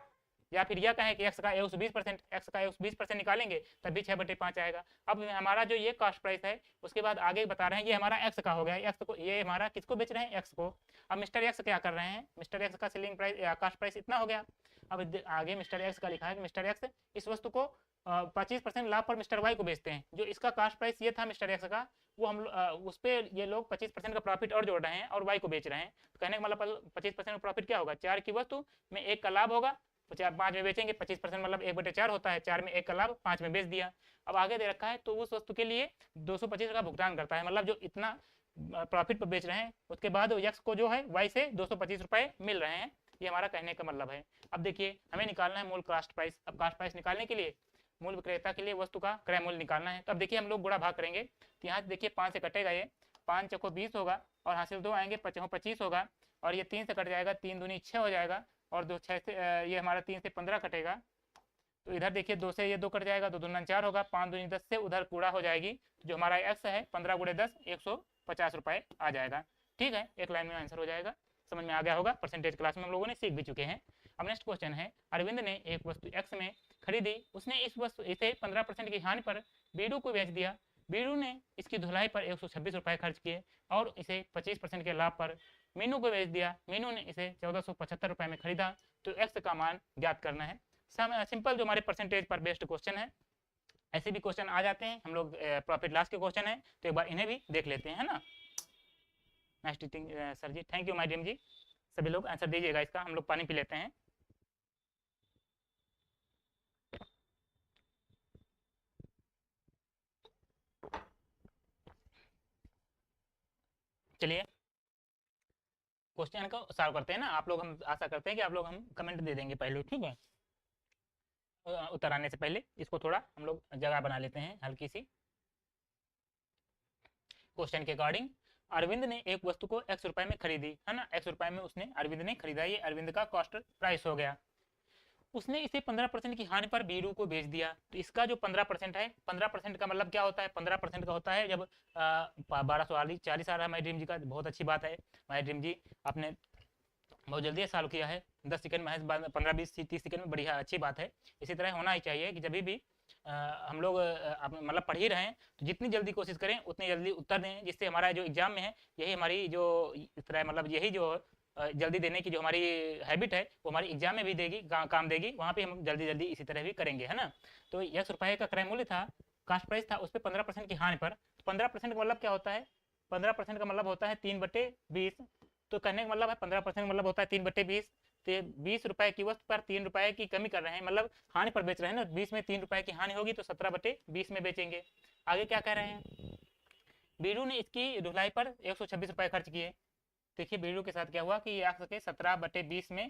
या फिर यह कहें कि एक्स का 20% निकालेंगे तब भी 6/5 आएगा। अब हमारा जो ये कास्ट प्राइस है उसके बाद आगे बता रहे हैं ये हमारा एक्स का हो गया, एक्स को ये हमारा किसको बेच रहे हैं एक्स को। अब मिस्टर एक्स क्या कर रहे हैं, मिस्टर एक्स का सेलिंग प्राइस या कास्ट प्राइस इतना हो गया। अब आगे मिस्टर एक्स का लिखा है कि मिस्टर एक्स इस वस्तु को 25% लाभ पर मिस्टर वाई को बेचते हैं, जो इसका कास्ट प्राइस ये था मिस्टर एक्स का, वो हम उस पर ये लोग 25% का प्रॉफिट और जोड़ रहे हैं और वाई को बेच रहे हैं। तो कहने का मतलब 25% का प्रॉफिट क्या होगा, 4 की वस्तु में 1 का लाभ होगा, तो 5 में बेचेंगे, 25% मतलब 1/4 होता है, 4 में 1 का लाभ 5 में बेच दिया। अब आगे दे रखा है तो उस वस्तु के लिए 225 का भुगतान करता है, मतलब जो इतना प्रॉफिट पर बेच रहे हैं उसके बाद यक्स को जो है वाई से 225 रुपये मिल रहे हैं, ये हमारा कहने का मतलब है। अब देखिए हमें निकालना है मूल कास्ट प्राइस। अब कास्ट प्राइस निकालने के लिए मूल विक्रेता के लिए वस्तु का क्रय मूल्य निकालना है। तो अब देखिए हम लोग गुणा भाग करेंगे, तो यहाँ से देखिए 5 से कटेगा, ये 5 चौको 20 होगा, और हासिल 2 आएंगे, 5 25 होगा, और ये 3 से कट जाएगा, 3 दूनी 6 हो जाएगा, और 2 6 से ये हमारा 3 से 15 कटेगा, तो इधर देखिए 2 से ये 2 कट जाएगा, 2 दूना 4 होगा, 5 दूनी 10 से उधर कूड़ा हो जाएगी, जो हमारा एक्स है 15 गुणे 10 150 रुपये आ जाएगा। ठीक है, एक लाइन में आंसर हो जाएगा। समझ में आ गया होगा, परसेंटेज क्लास में हम लोगों ने सीख भी चुके हैं। अब नेक्स्ट क्वेश्चन है, अरविंद ने एक वस्तु एक्स में खरीदी, उसने इसे 15% की हानि पर बीडू को बेच दिया। बीडू ने इसकी धुलाई पर 126 रुपये खर्च किए और इसे 25% के लाभ पर मीनू को बेच दिया। मीनू ने इसे 1475 रुपये में खरीदा, तो एक्स का मान ज्ञात करना है। सिंपल जो हमारे परसेंटेज पर बेस्ड क्वेश्चन है, ऐसे भी क्वेश्चन आ जाते हैं हम लोग, प्रॉफिट लॉस के क्वेश्चन है, तो एक बार इन्हें भी देख लेते हैं, है ना। Nice teaching sir ji, thank you my dream ji. सभी लोग आंसर दीजिएगा इसका, हम लोग पानी पी लेते हैं। चलिए क्वेश्चन को सॉल्व करते हैं ना। आप लोग, हम आशा करते हैं कि आप लोग हम कमेंट दे देंगे पहले, ठीक है। उत्तर आने से पहले इसको थोड़ा हम लोग जगह बना लेते हैं हल्की सी। क्वेश्चन के अकॉर्डिंग, अरविंद ने एक वस्तु को x रुपए में खरीदी, है ना, x रुपए में उसने अरविंद ने खरीदा, ये अरविंद का कॉस्ट प्राइस हो गया। उसने इसे 15% की हानि पर बीरू को बेच दिया। तो इसका जो 15% है, 15% का मतलब क्या होता है, 15% का होता है जब 1240 आ रहा है। माय ड्रीम जी का बहुत अच्छी बात है, माय ड्रीम जी आपने बहुत जल्दी सॉल्व किया है, 10 सेकंड महज 15-20-30 सेकंड में, बढ़िया अच्छी बात है। इसी तरह होना ही चाहिए कि जब भी हम लोग मतलब पढ़ ही रहे हैं तो जितनी जल्दी कोशिश करें उतनी जल्दी उत्तर दें, जिससे हमारा जो एग्जाम में है यही हमारी जो इस तरह मतलब यही जो जल्दी देने की जो हमारी हैबिट है वो हमारी एग्जाम में भी देगी, काम देगी, वहाँ पे हम जल्दी जल्दी इसी तरह भी करेंगे, है ना। तो 1 रुपये का क्रय मूल्य था, कास्ट प्राइस था, उस पर 15% की हानि पर। 15% का मतलब क्या होता है, 15% का मतलब होता है 3/20। तो कहने का मतलब है 15% मतलब होता है 3/20। तो 20 रुपए की वस्तु पर 3 रुपए की कमी कर रहे हैं, मतलब हानि पर बेच रहे हैं ना। 20 में 3 रुपए की हानि होगी तो 17/20 में बेचेंगे। आगे क्या कह रहे हैं, बीरू ने इसकी ढुलाई पर 126 रुपए खर्च किए। देखिए बीरू के साथ क्या हुआ कि ये आ सके 17/20 में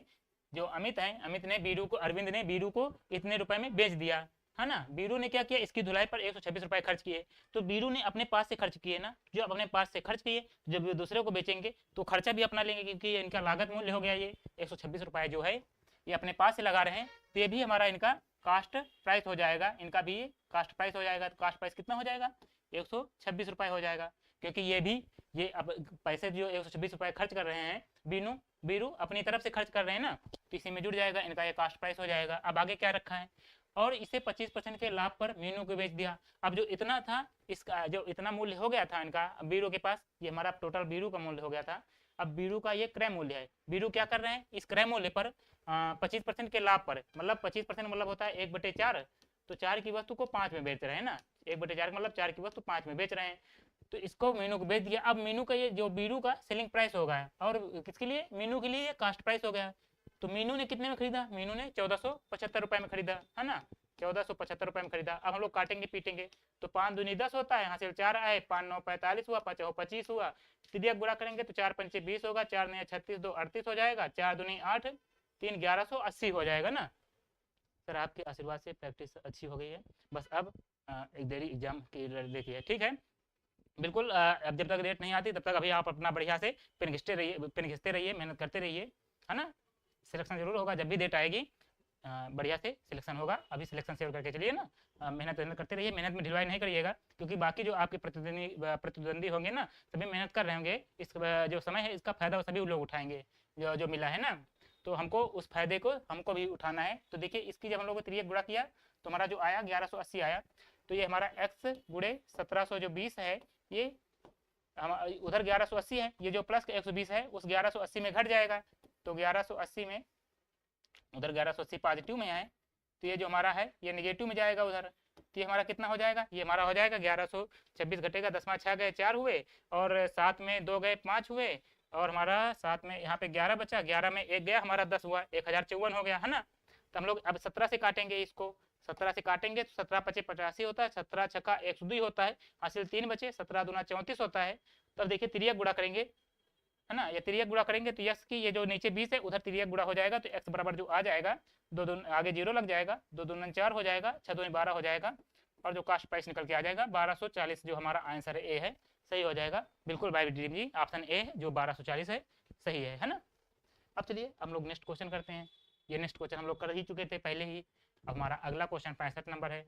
जो अमित है, अमित ने बीरू को, अरविंद ने बीरू को इतने रुपए में बेच दिया, है ना। बीरू ने क्या किया, इसकी धुलाई पर 126 रुपए खर्च किए। तो बीरू ने अपने पास से खर्च किए ना, जो अपने पास से खर्च किए, जब दूसरे को बेचेंगे तो खर्चा भी अपना लेंगे, क्योंकि इनका लागत मूल्य हो गया। ये 126 रुपए जो है ये अपने पास से लगा रहे हैं, तो ये भी हमारा इनका कास्ट प्राइस हो जाएगा, इनका भी ये कास्ट प्राइस हो जाएगा। तो कास्ट प्राइस कितना हो जाएगा, 126 रुपए हो जाएगा, क्योंकि ये भी ये अब पैसे जो 126 रुपए खर्च कर रहे हैं बीरू अपनी तरफ से खर्च कर रहे हैं ना, तो इसी में जुड़ जाएगा, इनका ये कास्ट प्राइस हो जाएगा। अब आगे क्या रखा है, और इसे 25% के लाभ पर मीनू को बेच दिया। अब जो इतना था, इसका जो इतना मूल्य हो गया था इनका बीरू के पास, ये हमारा टोटल बीरू का मूल्य हो गया था। अब बीरू का ये क्रय मूल्य है, बीरू क्या कर रहे हैं, इस क्रय मूल्य पर 25% के लाभ पर, मतलब 25% मतलब होता है 1/4। तो 4 की वस्तु को 5 में बेच रहे हैं ना, 1/4 का मतलब 4 की वस्तु 5 में बेच रहे हैं। तो इसको मीनू को बेच दिया। अब मीनू का ये जो बीरू का सेलिंग प्राइस हो गया, और किसके लिए, मीनू के लिए ये कास्ट प्राइस हो गया। तो मीनू ने कितने में खरीदा, मीनू ने 1475 रुपए में खरीदा, है ना, 1475 रुपए में खरीदा। अब हम लोग काटेंगे पीटेंगे, तो 5 दूनी 10 होता है, हासिल 4 आए, 5 9 45 हुआ, 5 25 हुआ, तिरिया गुणा करेंगे तो 4 पंचे 20 होगा, 4 9 36, 2 38 हो जाएगा, 4 दूनी 8, 3 1180 हो जाएगा ना। सर आपके आशीर्वाद से प्रैक्टिस अच्छी हो गई है, बस अब एक देरी एग्जाम की देखिए, ठीक है। बिल्कुल अब जब तक डेट नहीं आती तब तक अभी आप अपना बढ़िया से पेन घिसते रहिए, मेहनत करते रहिए, है ना। सिलेक्शन जरूर होगा, जब भी डेट आएगी बढ़िया से सिलेक्शन होगा। अभी सिलेक्शन सेव करके चलिए ना, मेहनत करते रहिए, मेहनत में ढिलवाई नहीं करिएगा, क्योंकि बाकी जो आपके प्रतिद्वंदी होंगे ना, सभी मेहनत कर रहे होंगे, इस जो समय है इसका फायदा सभी लोग उठाएंगे, जो मिला है ना। तो हमको उस फायदे को हमको भी उठाना है। तो देखिए इसकी जब हम लोग तिरिया गुणा किया तो हमारा जो आया 1180 आया। तो ये हमारा x गुणे 1720 है, ये उधर 1180 है, ये जो प्लस 120 है उस 1180 में घट जाएगा। तो 1180 में उधर 1180 पॉजिटिव में है, तो ये जो हमारा है ये नेगेटिव में जाएगा उधर। तो ये हमारा कितना हो जाएगा, ये हमारा हो जाएगा 1126 घटेगा, 10 में 6 गए 4 हुए, और 7 में 2 गए 5 हुए, और हमारा 7 में यहाँ पे 11 बचा, 11 में 1 गया, हमारा 10 हुआ, 1054 हो गया, है ना। तो हम लोग अब 17 से काटेंगे इसको, 17 से काटेंगे तो 17 पचे 85 होता है, 17 छक्का 102 होता है, हासिल 3 बचे, 17 दूना 34 होता है। तब देखिए तिरिया गुणा करेंगे है ना, ये तिर्यक गुणा करेंगे तो यक्स की ये जो नीचे 20 है उधर तिर्यक गुणा हो जाएगा, तो एक्स बराबर जो आ जाएगा, दो दून आगे जीरो लग जाएगा, दो दून 4 हो जाएगा, 6 दूनी 12 हो जाएगा, और जो कास्ट प्राइस निकल के आ जाएगा 1240, जो हमारा आंसर ए है सही हो जाएगा। बिल्कुल भाई ड्रीम जी, ऑप्शन ए है जो 1240 है सही है ना। अब चलिए हम लोग नेक्स्ट क्वेश्चन करते हैं। ये नेक्स्ट क्वेश्चन हम लोग कर ही चुके थे पहले ही। अब हमारा अगला क्वेश्चन 65 नंबर है।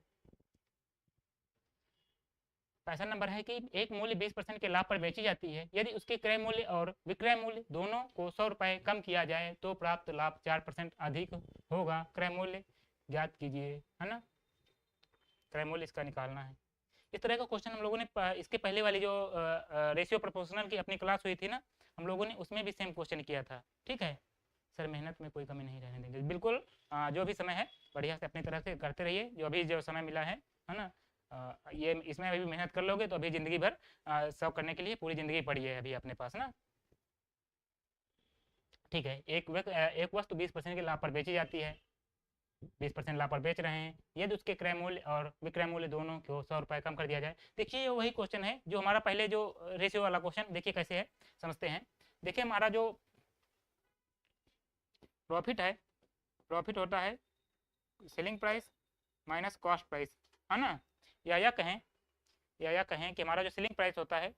65 नंबर है कि एक मूल्य 20% के लाभ पर बेची जाती है, यदि उसके क्रय मूल्य और विक्रय मूल्य दोनों को 100 रुपये कम किया जाए तो प्राप्त लाभ 4% अधिक होगा। क्रय मूल्य ज्ञात कीजिए, है ना, क्रय मूल्य इसका निकालना है। इस तरह का क्वेश्चन हम लोगों ने इसके पहले वाली जो रेशियो प्रोपोर्शनल की अपनी क्लास हुई थी ना, हम लोगों ने उसमें भी सेम क्वेश्चन किया था। ठीक है सर, मेहनत में कोई कमी नहीं रहने देंगे, बिल्कुल जो भी समय है बढ़िया से अपनी तरह से करते रहिए, जो अभी जो समय मिला है ना, ये इसमें अभी मेहनत कर लोगे तो अभी ज़िंदगी भर सब करने के लिए पूरी ज़िंदगी पड़ी है अभी अपने पास ना। ठीक है, एक वस्तु 20% के लाभ पर बेची जाती है, 20% लाभ पर बेच रहे हैं, यदि उसके क्रय मूल्य और विक्रय मूल्य दोनों को 100 रुपये कम कर दिया जाए। देखिए वही क्वेश्चन है जो हमारा पहले जो रेशियो वाला क्वेश्चन, देखिए कैसे है समझते हैं। देखिए हमारा जो प्रॉफिट है, प्रॉफिट होता है selling price minus cost price, है ना, या कहें कि हमारा जो सेलिंग प्राइस होता है